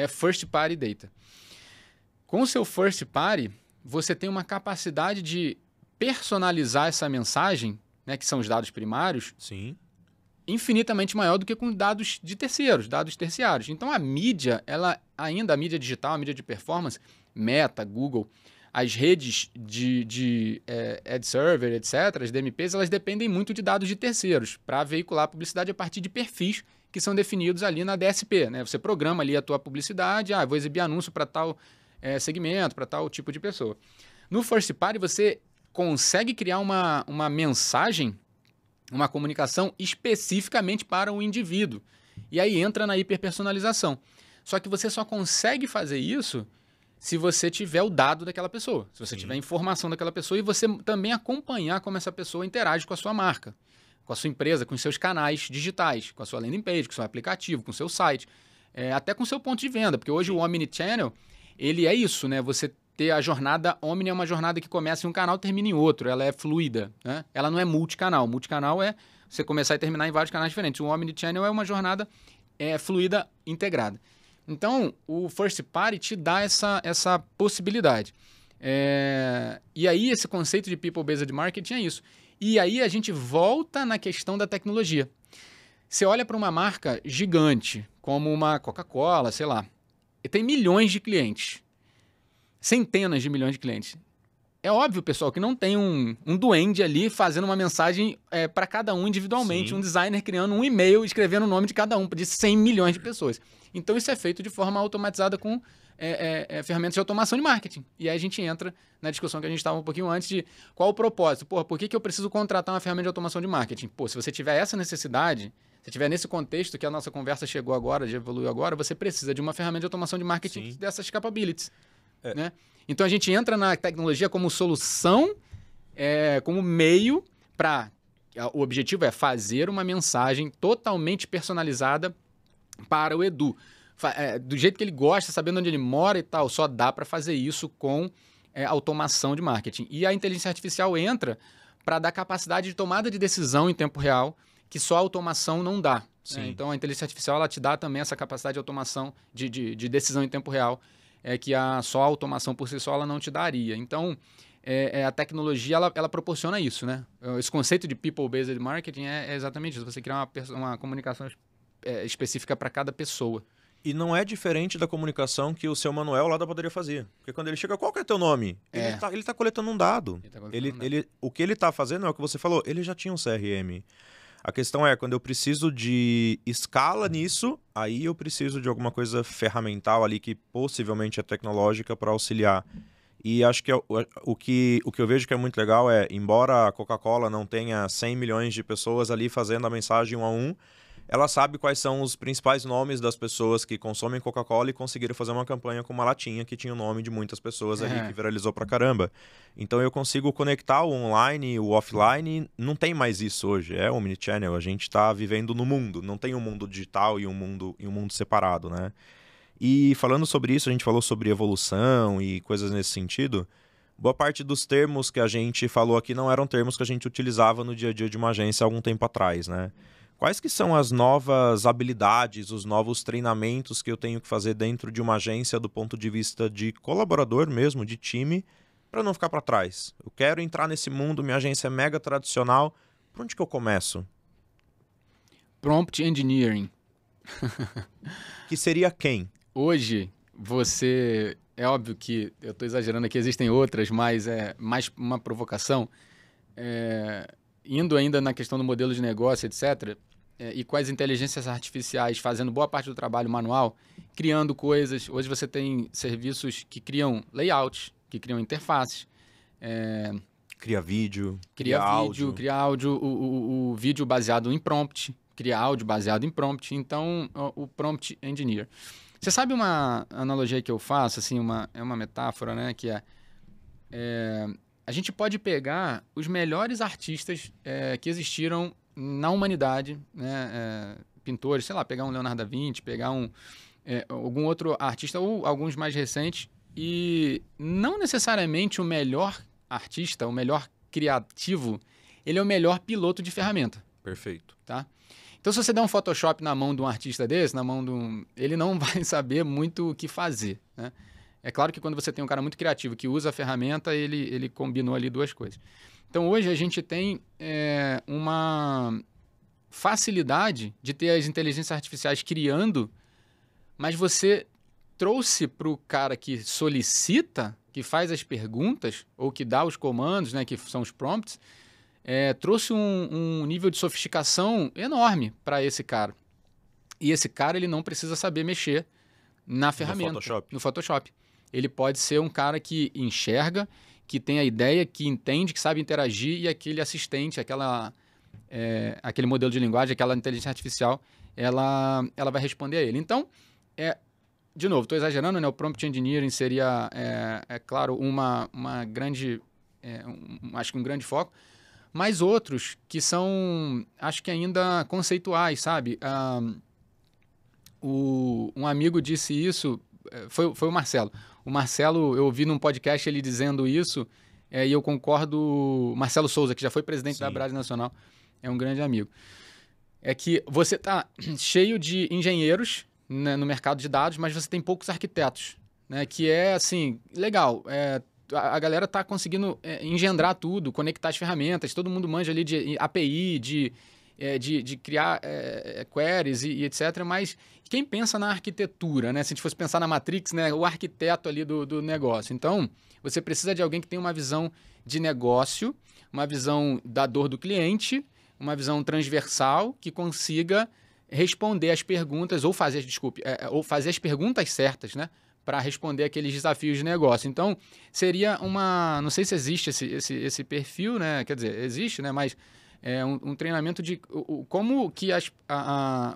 first party data. Com o seu first party, você tem uma capacidade de personalizar essa mensagem, né, que são os dados primários, infinitamente maior do que com dados de terceiros, dados terciários. Então a mídia, a mídia digital, a mídia de performance, Meta, Google, as redes de ad server, etc., as DMPs, elas dependem muito de dados de terceiros para veicular a publicidade a partir de perfis que são definidos ali na DSP. Né? Você programa ali a tua publicidade, vou exibir anúncio para tal segmento, para tal tipo de pessoa. No first party, você consegue criar uma mensagem, uma comunicação especificamente para o indivíduo. E aí entra na hiperpersonalização. Só que você só consegue fazer isso se você tiver o dado daquela pessoa, se você tiver a informação daquela pessoa e você também acompanhar como essa pessoa interage com a sua marca, com a sua empresa, com os seus canais digitais, com a sua landing page, com o seu aplicativo, com o seu site, até com o seu ponto de venda, porque hoje o Omnichannel, ele é isso, né? Você ter a jornada Omni é uma jornada que começa em um canal e termina em outro, ela é fluida, né? Ela não é multicanal. Multicanal é você começar e terminar em vários canais diferentes. O Omnichannel é uma jornada fluida, integrada. Então, o First Party te dá essa possibilidade. E aí, esse conceito de People-Based Marketing é isso. E aí, a gente volta na questão da tecnologia. Você olha para uma marca gigante, como uma Coca-Cola, sei lá, e tem milhões de clientes. Centenas de milhões de clientes. É óbvio, pessoal, que não tem um duende ali fazendo uma mensagem para cada um individualmente, um designer criando um e-mail, escrevendo o nome de cada um, de 100 milhões de pessoas. Então, isso é feito de forma automatizada com ferramentas de automação de marketing. E aí a gente entra na discussão que a gente estava um pouquinho antes de qual o propósito. Por que eu preciso contratar uma ferramenta de automação de marketing? Se você tiver essa necessidade, se tiver nesse contexto que a nossa conversa chegou agora, já evoluiu agora, você precisa de uma ferramenta de automação de marketing dessas capabilities. Né? Então, a gente entra na tecnologia como solução, como meio para... O objetivo é fazer uma mensagem totalmente personalizada para o Edu. Do jeito que ele gosta, sabendo onde ele mora e tal, só dá para fazer isso com automação de marketing. E a inteligência artificial entra para dar capacidade de tomada de decisão em tempo real, que só a automação não dá. Né? Então, a inteligência artificial ela te dá também essa capacidade de automação de decisão em tempo real, que só a automação por si só ela não te daria. Então, a tecnologia ela proporciona isso, né? Esse conceito de people-based marketing é exatamente isso. Você criar uma comunicação específica para cada pessoa. E não é diferente da comunicação que o seu Manuel lá da padaria fazia. Porque quando ele chega, qual que é teu nome? Ele tá coletando um dado. O que ele tá fazendo é o que você falou, ele já tinha um CRM. A questão é, quando eu preciso de escala nisso, aí eu preciso de alguma coisa ferramental ali que possivelmente é tecnológica para auxiliar. E acho que o que eu vejo que é muito legal é, embora a Coca-Cola não tenha 100 milhões de pessoas ali fazendo a mensagem 1 a 1, ela sabe quais são os principais nomes das pessoas que consomem Coca-Cola e conseguiram fazer uma campanha com uma latinha que tinha o nome de muitas pessoas ali, que viralizou pra caramba. Então eu consigo conectar o online e o offline, não tem mais isso hoje, é omnichannel, a gente tá vivendo no mundo, não tem um mundo digital e um mundo separado, né? E falando sobre isso, a gente falou sobre evolução e coisas nesse sentido. Boa parte dos termos que a gente falou aqui não eram termos que a gente utilizava no dia a dia de uma agência há algum tempo atrás, né? Quais que são as novas habilidades, os novos treinamentos que eu tenho que fazer dentro de uma agência do ponto de vista de colaborador mesmo, de time, para não ficar para trás? Eu quero entrar nesse mundo, minha agência é mega tradicional, por onde que eu começo? Prompt Engineering. Que seria quem? Hoje, você... É óbvio que eu estou exagerando aqui, existem outras, mas é mais uma provocação. Indo ainda na questão do modelo de negócio, etc., e com as inteligências artificiais fazendo boa parte do trabalho manual, criando coisas. Hoje você tem serviços que criam layouts, que criam interfaces. Cria vídeo, Cria áudio, o vídeo baseado em prompt, cria áudio baseado em prompt. Então, o prompt engineer. Você sabe uma analogia que eu faço, assim, é uma metáfora, né? Que a gente pode pegar os melhores artistas que existiram na humanidade, né? Pintores, sei lá, pegar um Leonardo da Vinci, pegar algum outro artista ou alguns mais recentes, e não necessariamente o melhor artista, o melhor criativo, ele é o melhor piloto de ferramenta. Perfeito. Tá? Então, se você der um Photoshop na mão de um artista desse, ele não vai saber muito o que fazer, né? É claro que quando você tem um cara muito criativo que usa a ferramenta, ele combinou ali duas coisas. Então, hoje a gente tem uma facilidade de ter as inteligências artificiais criando, mas você trouxe para o cara que solicita, que faz as perguntas, ou que dá os comandos, né, que são os prompts, trouxe um nível de sofisticação enorme para esse cara. E esse cara ele não precisa saber mexer na ferramenta, no Photoshop. Ele pode ser um cara que enxerga, que tem a ideia, que entende, que sabe interagir, e aquele assistente, aquele modelo de linguagem, aquela inteligência artificial, ela vai responder a ele. Então, de novo, estou exagerando, né? O prompt engineering seria, claro, uma grande, acho que um grande foco, mas outros que são, acho que ainda conceituais, sabe? Um amigo disse isso, foi o Marcelo. O Marcelo, eu ouvi num podcast ele dizendo isso, e eu concordo. Marcelo Souza, que já foi presidente da Brás Nacional, é um grande amigo. É que você está cheio de engenheiros, né, no mercado de dados, mas você tem poucos arquitetos, né? Que é, assim, legal. A galera está conseguindo engendrar tudo, conectar as ferramentas, todo mundo manja ali de API, de criar queries e etc. Mas quem pensa na arquitetura, né? Se a gente fosse pensar na Matrix, né? O arquiteto ali do negócio. Então, você precisa de alguém que tenha uma visão de negócio, uma visão da dor do cliente, uma visão transversal que consiga responder as perguntas ou fazer as perguntas certas, né? Para responder aqueles desafios de negócio. Então, seria não sei se existe esse perfil, né? Quer dizer, existe, né? Mas um treinamento de como que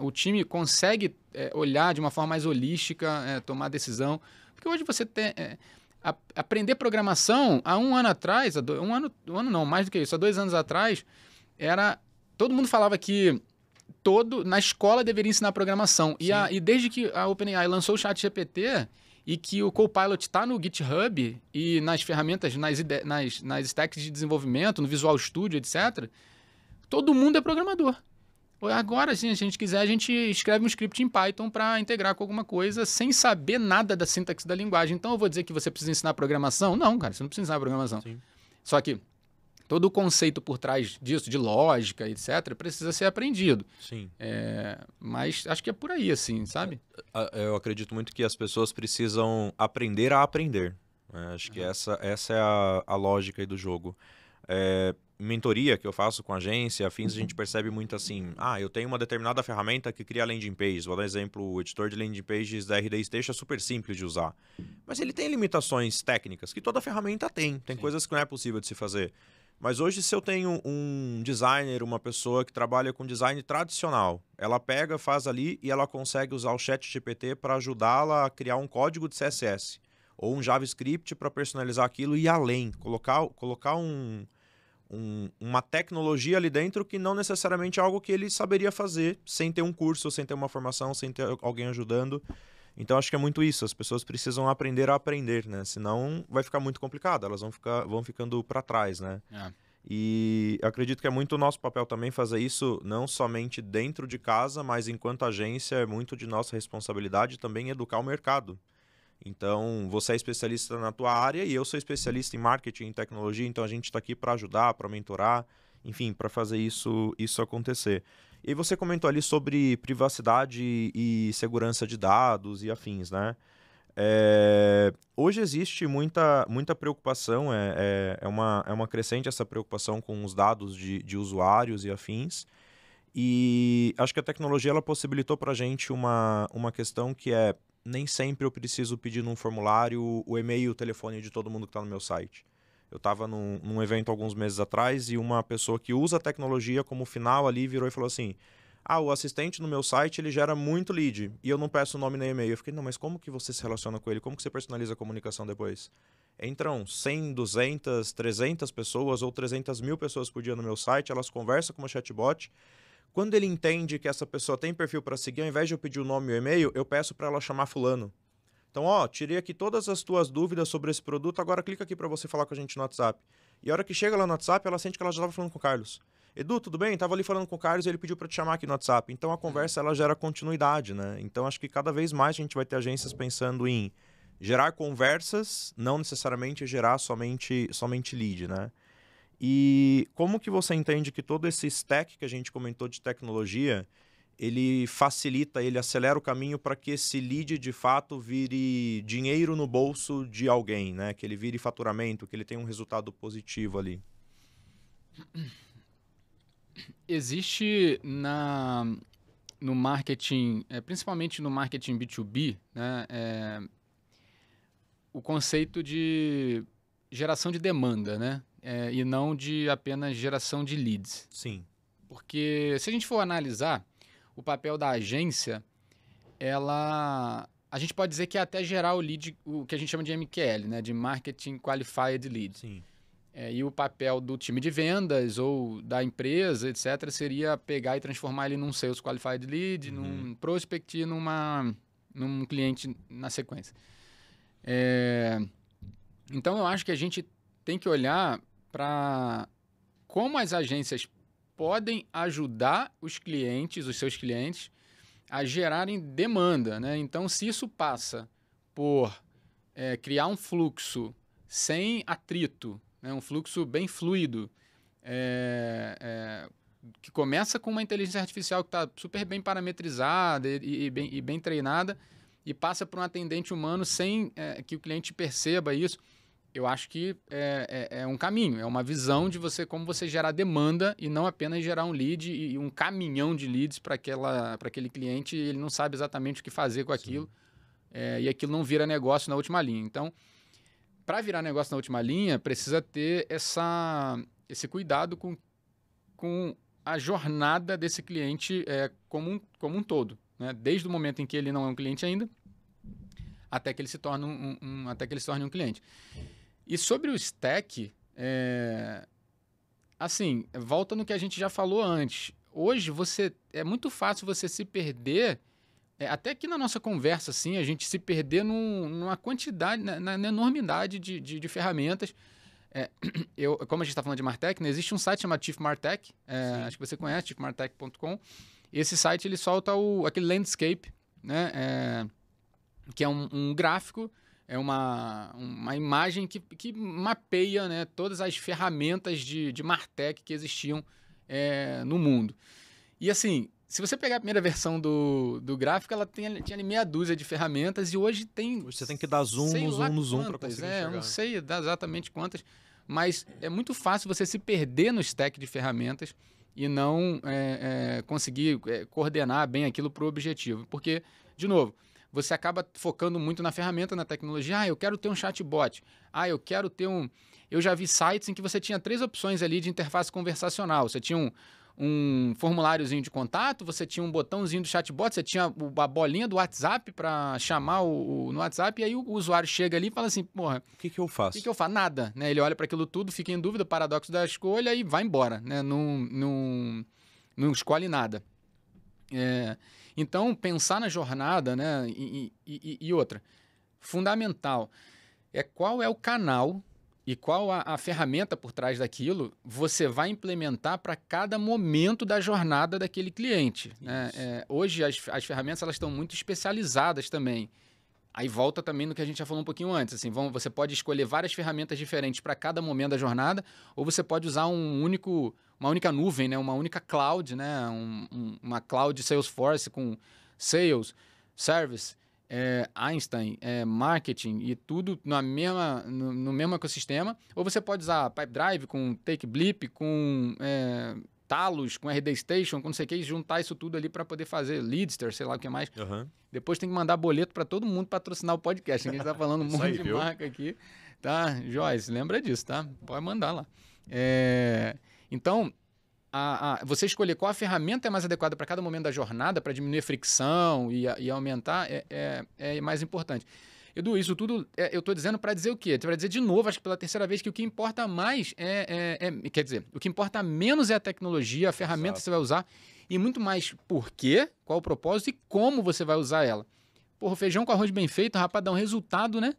o time consegue olhar de uma forma mais holística, tomar decisão. Porque hoje você tem... aprender programação, há um ano atrás, um ano não, mais do que isso, há 2 anos atrás, todo mundo falava que na escola deveria ensinar programação. E desde que a OpenAI lançou o ChatGPT e que o Copilot está no GitHub e nas ferramentas, nas stacks de desenvolvimento, no Visual Studio, etc., todo mundo é programador. Agora, se a gente quiser, a gente escreve um script em Python para integrar com alguma coisa sem saber nada da sintaxe da linguagem. Então, eu vou dizer que você precisa ensinar programação? Não, cara, você não precisa ensinar programação. Sim. Só que todo o conceito por trás disso, de lógica, etc., precisa ser aprendido. Sim. Mas acho que é por aí, assim, sabe? Eu acredito muito que as pessoas precisam aprender a aprender. Acho que essa é a lógica aí do jogo. Mentoria que eu faço com agência, afins, a gente percebe muito assim, eu tenho uma determinada ferramenta que cria landing pages. Vou dar exemplo, o editor de landing pages da RD Station é super simples de usar. Mas ele tem limitações técnicas que toda ferramenta tem. Tem coisas que não é possível de se fazer. Mas hoje, se eu tenho um designer, uma pessoa que trabalha com design tradicional, ela pega, faz ali e ela consegue usar o ChatGPT para ajudá-la a criar um código de CSS ou um JavaScript para personalizar aquilo e ir além, colocar uma tecnologia ali dentro que não necessariamente é algo que ele saberia fazer sem ter um curso, sem ter uma formação, sem ter alguém ajudando. Então, acho que é muito isso. As pessoas precisam aprender a aprender, né? Senão vai ficar muito complicado. Elas vão ficando para trás, né? E acredito que é muito o nosso papel também fazer isso, não somente dentro de casa, mas enquanto agência, é muito de nossa responsabilidade também educar o mercado. Então, você é especialista na tua área e eu sou especialista em marketing e tecnologia, então a gente está aqui para ajudar, para mentorar, enfim, para fazer isso acontecer. E aí você comentou ali sobre privacidade e segurança de dados e afins, né? Hoje existe muita preocupação, é uma crescente essa preocupação com os dados de usuários e afins. E acho que a tecnologia ela possibilitou para a gente uma questão que nem sempre eu preciso pedir num formulário o e-mail e o telefone de todo mundo que está no meu site. Eu estava num evento alguns meses atrás e uma pessoa que usa a tecnologia como final ali virou e falou assim: o assistente no meu site ele gera muito lead e eu não peço nome nem e-mail. Eu fiquei, não, mas como que você se relaciona com ele? Como que você personaliza a comunicação depois? Entram 100, 200, 300 pessoas ou 300 mil pessoas por dia no meu site, elas conversam com uma chatbot. Quando ele entende que essa pessoa tem perfil para seguir, ao invés de eu pedir o nome e o e-mail, eu peço para ela chamar fulano. Então, tirei aqui todas as tuas dúvidas sobre esse produto, agora clica aqui para você falar com a gente no WhatsApp. E a hora que chega lá no WhatsApp, ela sente que ela já estava falando com o Carlos. Edu, tudo bem? Tava ali falando com o Carlos e ele pediu para te chamar aqui no WhatsApp. Então, a conversa ela gera continuidade, né? Então, acho que cada vez mais a gente vai ter agências pensando em gerar conversas, não necessariamente gerar somente lead, né? E como que você entende que todo esse stack que a gente comentou de tecnologia, ele facilita, ele acelera o caminho para que esse lead de fato vire dinheiro no bolso de alguém, né? Que ele vire faturamento, que ele tenha um resultado positivo ali? Existe no marketing, principalmente no marketing B2B, né, o conceito de geração de demanda, né? E não de apenas geração de leads. Sim. Porque se a gente for analisar o papel da agência, a gente pode dizer que é até gerar o lead, o que a gente chama de MQL, né? De Marketing Qualified Lead. Sim. E o papel do time de vendas ou da empresa, etc., seria pegar e transformar ele num Sales Qualified Lead, num Prospect e num cliente na sequência. Então, eu acho que a gente tem que olhar para como as agências podem ajudar os seus clientes, a gerarem demanda, né? Então, se isso passa por criar um fluxo sem atrito, né? Um fluxo bem fluido, que começa com uma inteligência artificial que está super bem parametrizada e bem treinada e passa por um atendente humano sem que o cliente perceba isso, eu acho que é um caminho, é uma visão de como você gerar demanda e não apenas gerar um lead e um caminhão de leads para aquele cliente e ele não sabe exatamente o que fazer com aquilo e aquilo não vira negócio na última linha. Então, para virar negócio na última linha, precisa ter esse cuidado com a jornada desse cliente como um todo, né? Desde o momento em que ele não é um cliente ainda até que ele se torne um cliente. E sobre o stack, assim, volta no que a gente já falou antes. Hoje é muito fácil você se perder, até aqui na nossa conversa, assim, a gente se perder numa quantidade, na enormidade de ferramentas. Como a gente está falando de Martech, né, existe um site chamado Chief Martech, acho que você conhece, chiefmartech.com. Esse site ele solta aquele landscape, né, que é um gráfico, é uma imagem que mapeia, né, todas as ferramentas de Martech que existiam no mundo. E assim, se você pegar a primeira versão do gráfico, ela tinha ali meia dúzia de ferramentas e hoje tem... Você tem que dar zoom no zoom para conseguir enxergar. Eu não sei dar exatamente quantas, mas é muito fácil você se perder no stack de ferramentas e não conseguir coordenar bem aquilo para o objetivo. Porque, de novo, você acaba focando muito na ferramenta, na tecnologia. Eu quero ter um chatbot. Eu quero ter Eu já vi sites em que você tinha 3 opções ali de interface conversacional. Você tinha um formuláriozinho de contato, você tinha um botãozinho do chatbot, você tinha a bolinha do WhatsApp para chamar no WhatsApp, e aí o usuário chega ali e fala assim, porra... O que eu faço? O que eu faço? Nada, né? Ele olha para aquilo tudo, fica em dúvida, paradoxo da escolha e vai embora, né? Não escolhe nada. Então, pensar na jornada, né? E outra, fundamental, qual é o canal e qual a ferramenta por trás daquilo você vai implementar para cada momento da jornada daquele cliente. Né? Hoje as ferramentas elas estão muito especializadas também. Aí volta também no que a gente já falou um pouquinho antes. Assim, você pode escolher várias ferramentas diferentes para cada momento da jornada, ou você pode usar uma única nuvem, né? Uma única cloud, né? Uma cloud Salesforce com Sales, Service, Einstein, Marketing e tudo no mesmo ecossistema. Ou você pode usar Pipedrive com TakeBlip, com Talos, com RD Station, com não sei o que, e juntar isso tudo ali para poder fazer Leadster, sei lá o que mais. Uhum. Depois tem que mandar boleto para todo mundo patrocinar o podcast. A gente está falando um monte de marca aqui. Tá, Joyce, lembra disso, tá? Pode mandar lá. Então, você escolher qual a ferramenta é mais adequada para cada momento da jornada, para diminuir a fricção e aumentar, é mais importante. Edu, isso tudo eu estou dizendo para dizer o quê? Para dizer de novo, acho que pela terceira vez, que o que importa mais quer dizer, o que importa menos é a tecnologia, a ferramenta que você vai usar, e muito mais por quê, qual o propósito e como você vai usar ela. Porra, o feijão com arroz bem feito, rapaz, dá um resultado, né?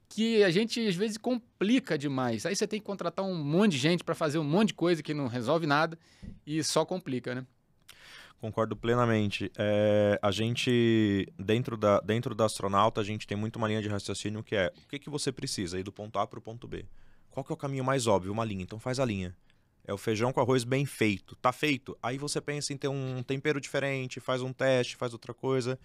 Que a gente às vezes complica demais. Aí você tem que contratar um monte de gente para fazer um monte de coisa que não resolve nada e só complica, né? Concordo plenamente. A gente, dentro da Astronauta, a gente tem muito uma linha de raciocínio que é: o que você precisa ir do ponto A para o ponto B? Qual que é o caminho mais óbvio? Uma linha. Então faz a linha. É o feijão com arroz bem feito. Tá feito? Aí você pensa em ter um tempero diferente, faz um teste, faz outra coisa.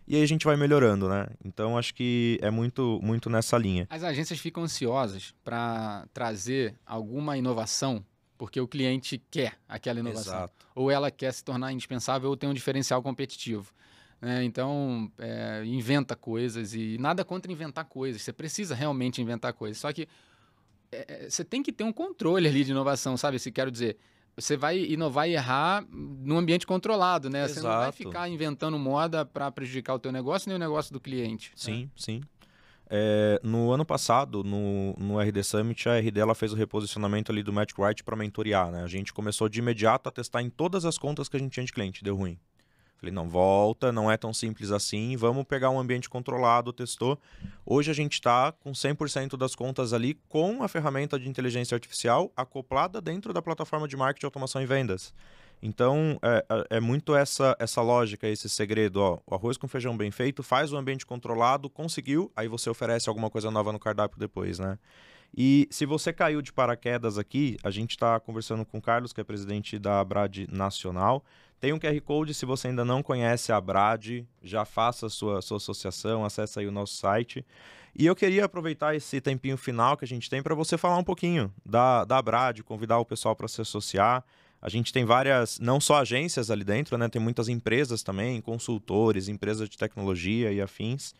E aí a gente vai melhorando, né? Então acho que é muito, muito nessa linha. As agências ficam ansiosas para trazer alguma inovação porque o cliente quer aquela inovação. Exato. Ou ela quer se tornar indispensável ou tem um diferencial competitivo. Então, inventa coisas e nada contra inventar coisas. Você precisa realmente inventar coisas. Só que você tem que ter um controle ali de inovação, sabe? Se quero dizer, você vai inovar e errar num ambiente controlado, né? Exato. Você não vai ficar inventando moda para prejudicar o teu negócio nem o negócio do cliente. Sim, sim. No ano passado, no RD Summit, a RD ela fez o reposicionamento ali do Magic Write para mentorear, né? A gente começou de imediato a testar em todas as contas que a gente tinha de cliente, deu ruim. Falei, não, volta, não é tão simples assim, vamos pegar um ambiente controlado, testou. Hoje a gente está com 100% das contas ali com a ferramenta de inteligência artificial acoplada dentro da plataforma de marketing, automação e vendas. Então, é muito essa lógica, esse segredo. Ó, o arroz com feijão bem feito, faz o ambiente controlado, conseguiu, aí você oferece alguma coisa nova no cardápio depois, né? E se você caiu de paraquedas aqui, a gente está conversando com o Carlos, que é presidente da Abrad Nacional. Tem um QR Code, se você ainda não conhece a Abrad, já faça a sua associação, acesse aí o nosso site. E eu queria aproveitar esse tempinho final que a gente tem para você falar um pouquinho da Abrad, convidar o pessoal para se associar. A gente tem várias, não só agências ali dentro, né? Tem muitas empresas também, consultores, empresas de tecnologia e afins.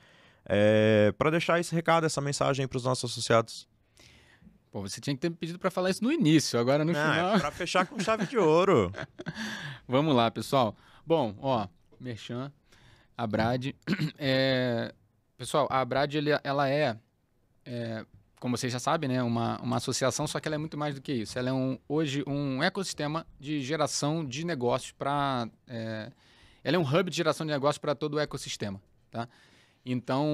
Para deixar esse recado, essa mensagem para os nossos associados. Pô, você tinha que ter pedido para falar isso no início, agora no final... Para fechar com chave de ouro. Vamos lá, pessoal. Bom, Merchan, Abrad. Pessoal, a Abrad, ela como vocês já sabem, né, uma associação, só que ela é muito mais do que isso. Ela é hoje um ecossistema de geração de negócios ela é um hub de geração de negócios para todo o ecossistema, tá? Então,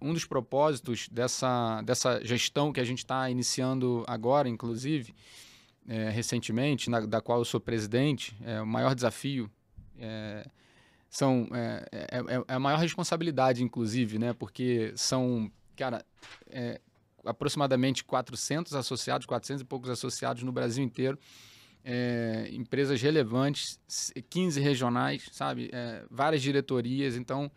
um dos propósitos dessa gestão que a gente está iniciando agora, inclusive, recentemente, da qual eu sou presidente, o maior desafio a maior responsabilidade, inclusive, né? Porque são, cara, aproximadamente 400 associados, 400 e poucos associados no Brasil inteiro, empresas relevantes, 15 regionais, sabe? Várias diretorias, então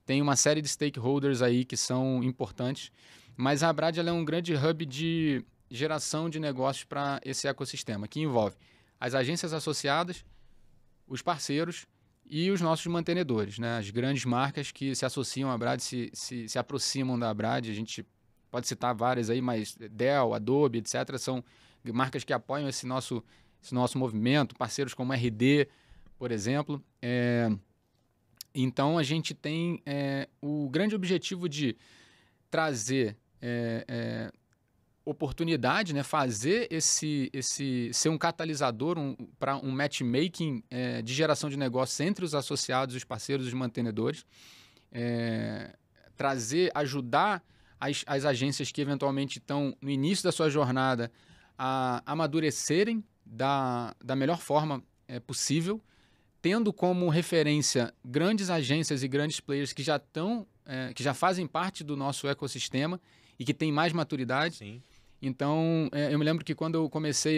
tem uma série de stakeholders aí que são importantes, mas a Abrad ela é um grande hub de geração de negócios para esse ecossistema, que envolve as agências associadas, os parceiros e os nossos mantenedores, né? As grandes marcas que se associam à Abrad, se aproximam da Abrad. A gente pode citar várias aí, mas Dell, Adobe, etc., são marcas que apoiam esse nosso movimento, parceiros como RD, por exemplo. Então, a gente tem o grande objetivo de trazer oportunidade, né? Fazer ser um catalisador para um matchmaking de geração de negócios entre os associados, os parceiros e os mantenedores. Ajudar as agências que eventualmente estão no início da sua jornada a amadurecerem da melhor forma possível, tendo como referência grandes agências e grandes players que já estão que já fazem parte do nosso ecossistema e que têm mais maturidade. Sim. Então, eu me lembro que quando eu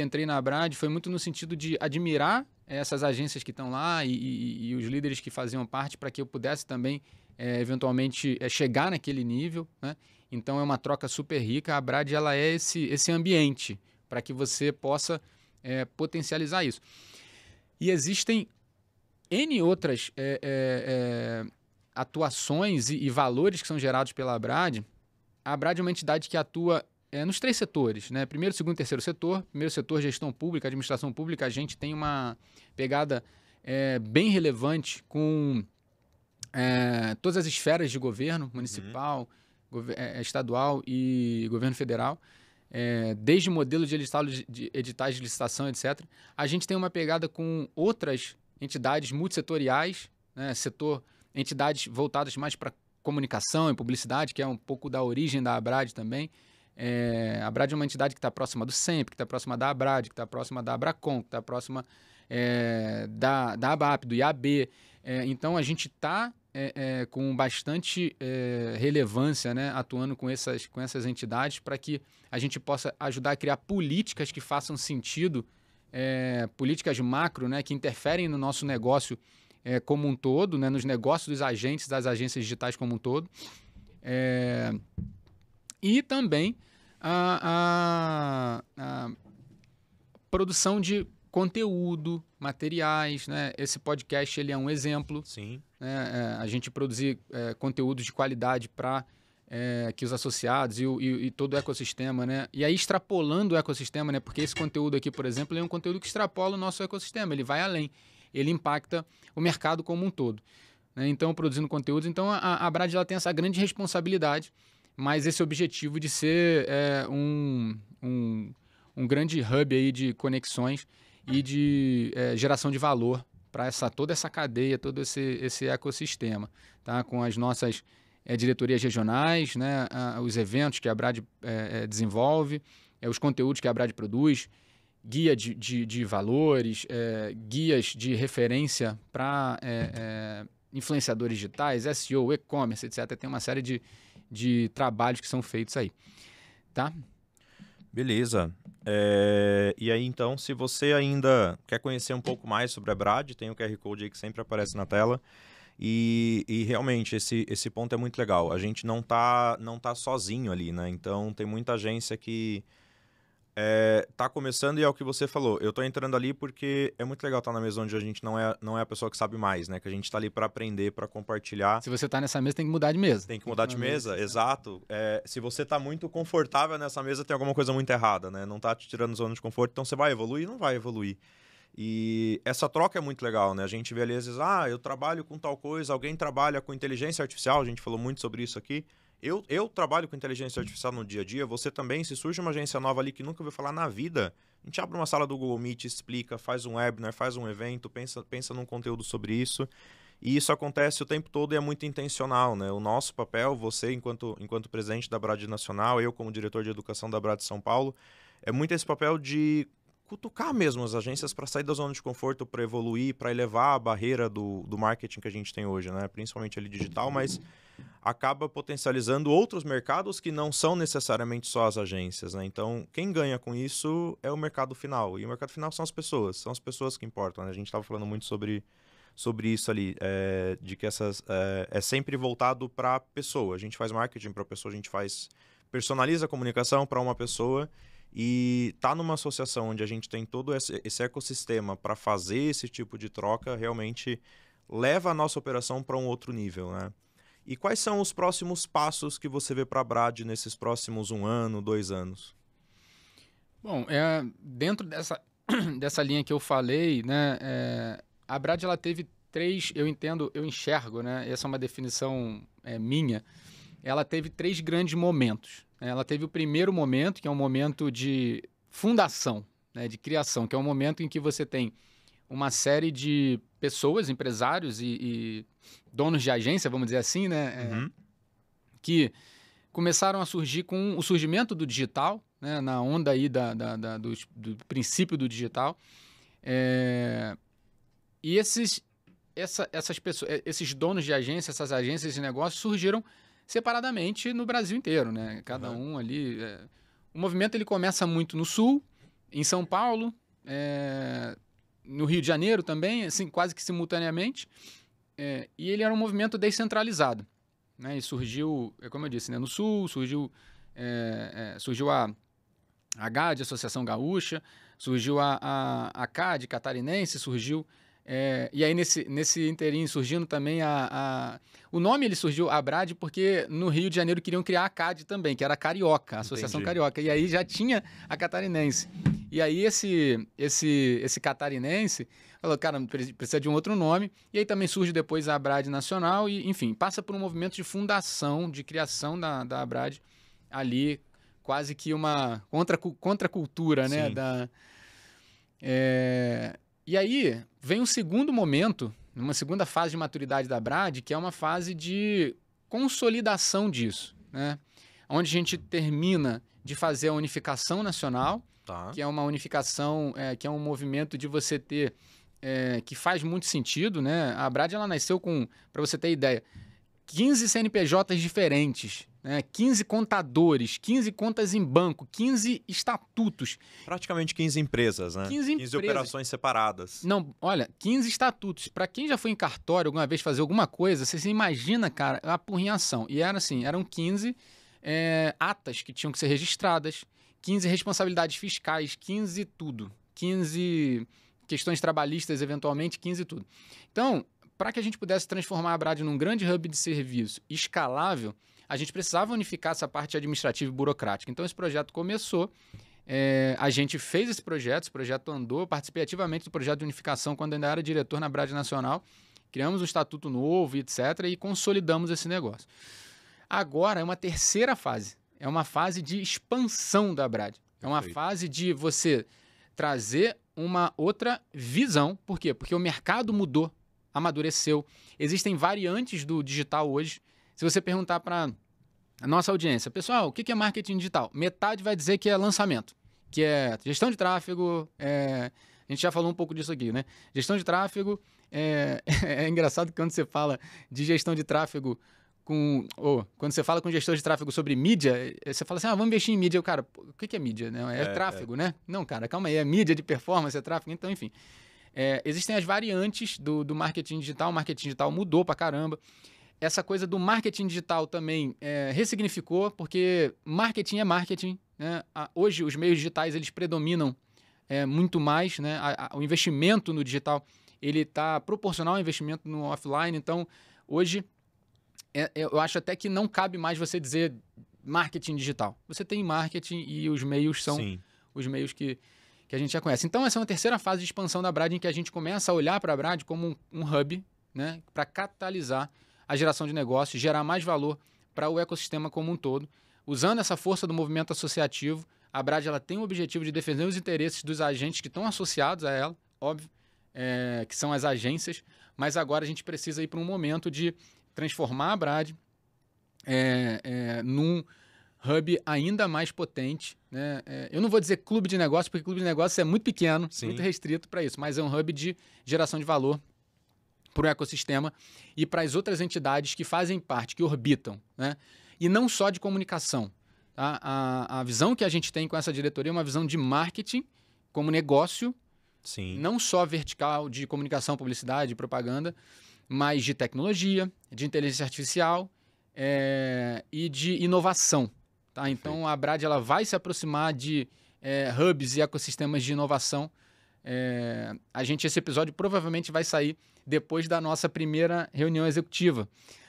entrei na Abrad, foi muito no sentido de admirar essas agências que estão lá e os líderes que faziam parte para que eu pudesse também, eventualmente, chegar naquele nível, né? Então, é uma troca super rica. A Abrad, ela é esse ambiente para que você possa potencializar isso. E existem N outras atuações e valores que são gerados pela Abrad. A Abrad é uma entidade que atua nos 3 setores, né? Primeiro, segundo e terceiro setor. Primeiro setor, gestão pública, administração pública. A gente tem uma pegada bem relevante com todas as esferas de governo, municipal, estadual e governo federal. Desde modelo de editais de licitação, etc. A gente tem uma pegada com outras entidades multissetoriais, né? Entidades voltadas mais para comunicação e publicidade, que é um pouco da origem da Abrad também. A Abrad é uma entidade que está próxima do SEMP, que está próxima da Abrad, que está próxima da Abracom, que está próxima da ABAP, do IAB. Então, a gente está com bastante relevância, né, atuando com essas entidades para que a gente possa ajudar a criar políticas que façam sentido, políticas macro, né, que interferem no nosso negócio como um todo, né, nos negócios dos agentes, das agências digitais como um todo. E também a produção de conteúdo, materiais, né? Esse podcast ele é um exemplo. Sim. Né? A gente produzir conteúdos de qualidade para que os associados e todo o ecossistema, né? E aí extrapolando o ecossistema, né? Porque esse conteúdo aqui, por exemplo, é um conteúdo que extrapola o nosso ecossistema, ele vai além, ele impacta o mercado como um todo. Né? Então, produzindo conteúdos. Então, a Abrad ela tem essa grande responsabilidade, mas esse objetivo de ser um grande hub aí de conexões e de geração de valor para toda essa cadeia, todo esse ecossistema, tá? Com as nossas diretorias regionais, né? Os eventos que a Abrad desenvolve, os conteúdos que a Abrad produz, guia de valores, guias de referência para influenciadores digitais, SEO, e-commerce, etc. Tem uma série de trabalhos que são feitos aí, tá? Beleza. E aí, então, se você ainda quer conhecer um pouco mais sobre a Abrad, tem o QR Code aí que sempre aparece na tela. E realmente, esse ponto é muito legal. A gente não tá sozinho ali, né? Então, tem muita agência que tá começando e é o que você falou. Eu tô entrando ali porque é muito legal estar na mesa onde a gente não é a pessoa que sabe mais, né? Que a gente tá ali para aprender, para compartilhar. Se você tá nessa mesa, tem que mudar de mesa. Tem que mudar de mesa, exato. Se você tá muito confortável nessa mesa, tem alguma coisa muito errada, né? Não tá te tirando zona de conforto, então você vai evoluir? Não vai evoluir. E essa troca é muito legal, né? A gente vê ali às vezes, eu trabalho com tal coisa, alguém trabalha com inteligência artificial, a gente falou muito sobre isso aqui. Eu trabalho com inteligência artificial no dia a dia, você também, se surge uma agência nova ali que nunca ouviu falar na vida, a gente abre uma sala do Google Meet, explica, faz um webinar, faz um evento, pensa num conteúdo sobre isso. E isso acontece o tempo todo e é muito intencional, né? O nosso papel, você enquanto presidente da Abrad Nacional, eu como diretor de educação da Abrad São Paulo, é muito esse papel de cutucar mesmo as agências para sair da zona de conforto, para evoluir, para elevar a barreira do marketing que a gente tem hoje, né? Principalmente ali digital, mas acaba potencializando outros mercados que não são necessariamente só as agências, né? Então, quem ganha com isso é o mercado final. E o mercado final são as pessoas que importam, né? A gente estava falando muito sobre isso ali, de que é sempre voltado para a pessoa. A gente faz marketing para a pessoa, a gente personaliza a comunicação para uma pessoa e tá numa associação onde a gente tem todo esse ecossistema para fazer esse tipo de troca, realmente leva a nossa operação para um outro nível, né? E quais são os próximos passos que você vê para a Abrad nesses próximos 1 ano, 2 anos? Bom, dentro dessa linha que eu falei, né, a Abrad ela teve 3, eu enxergo, né, essa é uma definição minha, ela teve 3 grandes momentos. Ela teve o primeiro momento, que é um momento de fundação, né, de criação, que é um momento em que você tem uma série de pessoas, empresários e donos de agência, vamos dizer assim, né, que começaram a surgir com o surgimento do digital, né, na onda aí do princípio do digital. E esses essas pessoas, esses donos de agência, essas agências de negócios surgiram separadamente no Brasil inteiro, né? Cada um ali. O movimento ele começa muito no Sul, em São Paulo, no Rio de Janeiro também, assim, quase que simultaneamente. E ele era um movimento descentralizado, né? E surgiu, como eu disse, né? No Sul, surgiu a GAD, Associação Gaúcha, surgiu a CAD catarinense, surgiu... e aí, nesse inteirinho, surgindo também o nome ele surgiu, a ABRAD, porque no Rio de Janeiro queriam criar a CAD também, que era a Carioca, a Associação Carioca. E aí já tinha a catarinense. E aí esse catarinense falou, cara, precisa de um outro nome. E aí também surge depois a ABRAD Nacional e, enfim, passa por um movimento de fundação, de criação da ABRAD ali, quase que uma contracultura, né? E aí vem um segundo momento, uma segunda fase de maturidade da ABRAD, que é uma fase de consolidação disso, né? Onde a gente termina de fazer a unificação nacional, que é uma unificação, que é um movimento de você ter, que faz muito sentido, né? A ABRAD ela nasceu com, para você ter ideia, 15 CNPJs diferentes, né? 15 contadores, 15 contas em banco, 15 estatutos. Praticamente 15 empresas, né? 15 operações separadas. Não, olha, 15 estatutos. Para quem já foi em cartório alguma vez fazer alguma coisa, você se imagina, cara, a apurrinhação. E era assim, eram 15 atas que tinham que ser registradas, 15 responsabilidades fiscais, 15 tudo. 15 questões trabalhistas, eventualmente, 15 tudo. Então, para que a gente pudesse transformar a ABRAD num grande hub de serviço escalável, a gente precisava unificar essa parte administrativa e burocrática. Então, esse projeto começou, a gente fez esse projeto andou, participei ativamente do projeto de unificação quando ainda era diretor na ABRAD Nacional, criamos um estatuto novo, etc., e consolidamos esse negócio. Agora é uma terceira fase, é uma fase de expansão da ABRAD. É uma fase de você trazer uma outra visão. Por quê? Porque o mercado mudou, amadureceu. Existem variantes do digital hoje. Se você perguntar para a nossa audiência, pessoal, o que é marketing digital? Metade vai dizer que é lançamento, que é gestão de tráfego, a gente já falou um pouco disso aqui, né? Gestão de tráfego, é engraçado que quando você fala de gestão de tráfego quando você fala com gestor de tráfego sobre mídia, você fala assim, vamos investir em mídia. Cara, o que é mídia? Não, tráfego, né? Não, cara, calma aí, é mídia de performance, é tráfego, então, enfim. Existem as variantes do marketing digital, o marketing digital mudou pra caramba. Essa coisa do marketing digital também ressignificou, porque marketing é marketing, né? Hoje os meios digitais eles predominam muito mais, né? O investimento no digital ele está proporcional ao investimento no offline, então hoje eu acho até que não cabe mais você dizer marketing digital. Você tem marketing e os meios são os meios que a gente já conhece. Então, essa é uma terceira fase de expansão da ABRAD, em que a gente começa a olhar para a ABRAD como um hub, né, para catalisar a geração de negócios, gerar mais valor para o ecossistema como um todo. Usando essa força do movimento associativo, a ABRAD ela tem o objetivo de defender os interesses dos agentes que estão associados a ela, óbvio, que são as agências, mas agora a gente precisa ir para um momento de transformar a ABRAD num hub ainda mais potente, né? Eu não vou dizer clube de negócio, porque clube de negócio é muito pequeno, muito restrito para isso, mas é um hub de geração de valor para o ecossistema e para as outras entidades que fazem parte, que orbitam, né? E não só de comunicação. Tá? A visão que a gente tem com essa diretoria é uma visão de marketing como negócio, não só vertical de comunicação, publicidade, propaganda, mas de tecnologia, de inteligência artificial e de inovação. Tá? Então, a ABRAD ela vai se aproximar de hubs e ecossistemas de inovação. Esse episódio provavelmente vai sair depois da nossa primeira reunião executiva.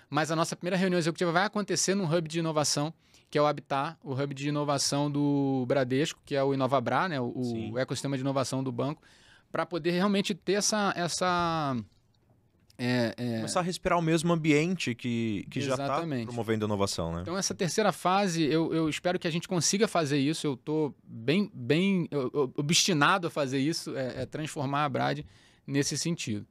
Mas a nossa primeira reunião executiva vai acontecer num hub de inovação, que é o Habitat, o hub de inovação do Bradesco, que é o InovaBra, né? o ecossistema de inovação do banco, para poder realmente ter essa começar a respirar o mesmo ambiente que já está promovendo a inovação, né? Então, essa terceira fase, eu espero que a gente consiga fazer isso. Eu estou bem obstinado a fazer isso, transformar a ABRAD nesse sentido.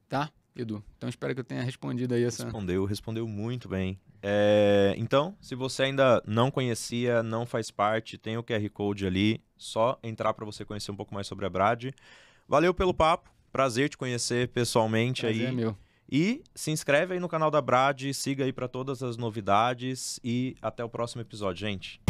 Tá, Edu? Então, espero que eu tenha respondido aí essa... Respondeu muito bem. Então, se você ainda não conhecia, não faz parte, tem o QR Code ali, só entrar para você conhecer um pouco mais sobre a ABRAD. Valeu pelo papo. prazer te conhecer pessoalmente. Prazer aí. É meu. E se inscreve aí no canal da Brad, siga aí para todas as novidades e até o próximo episódio, gente.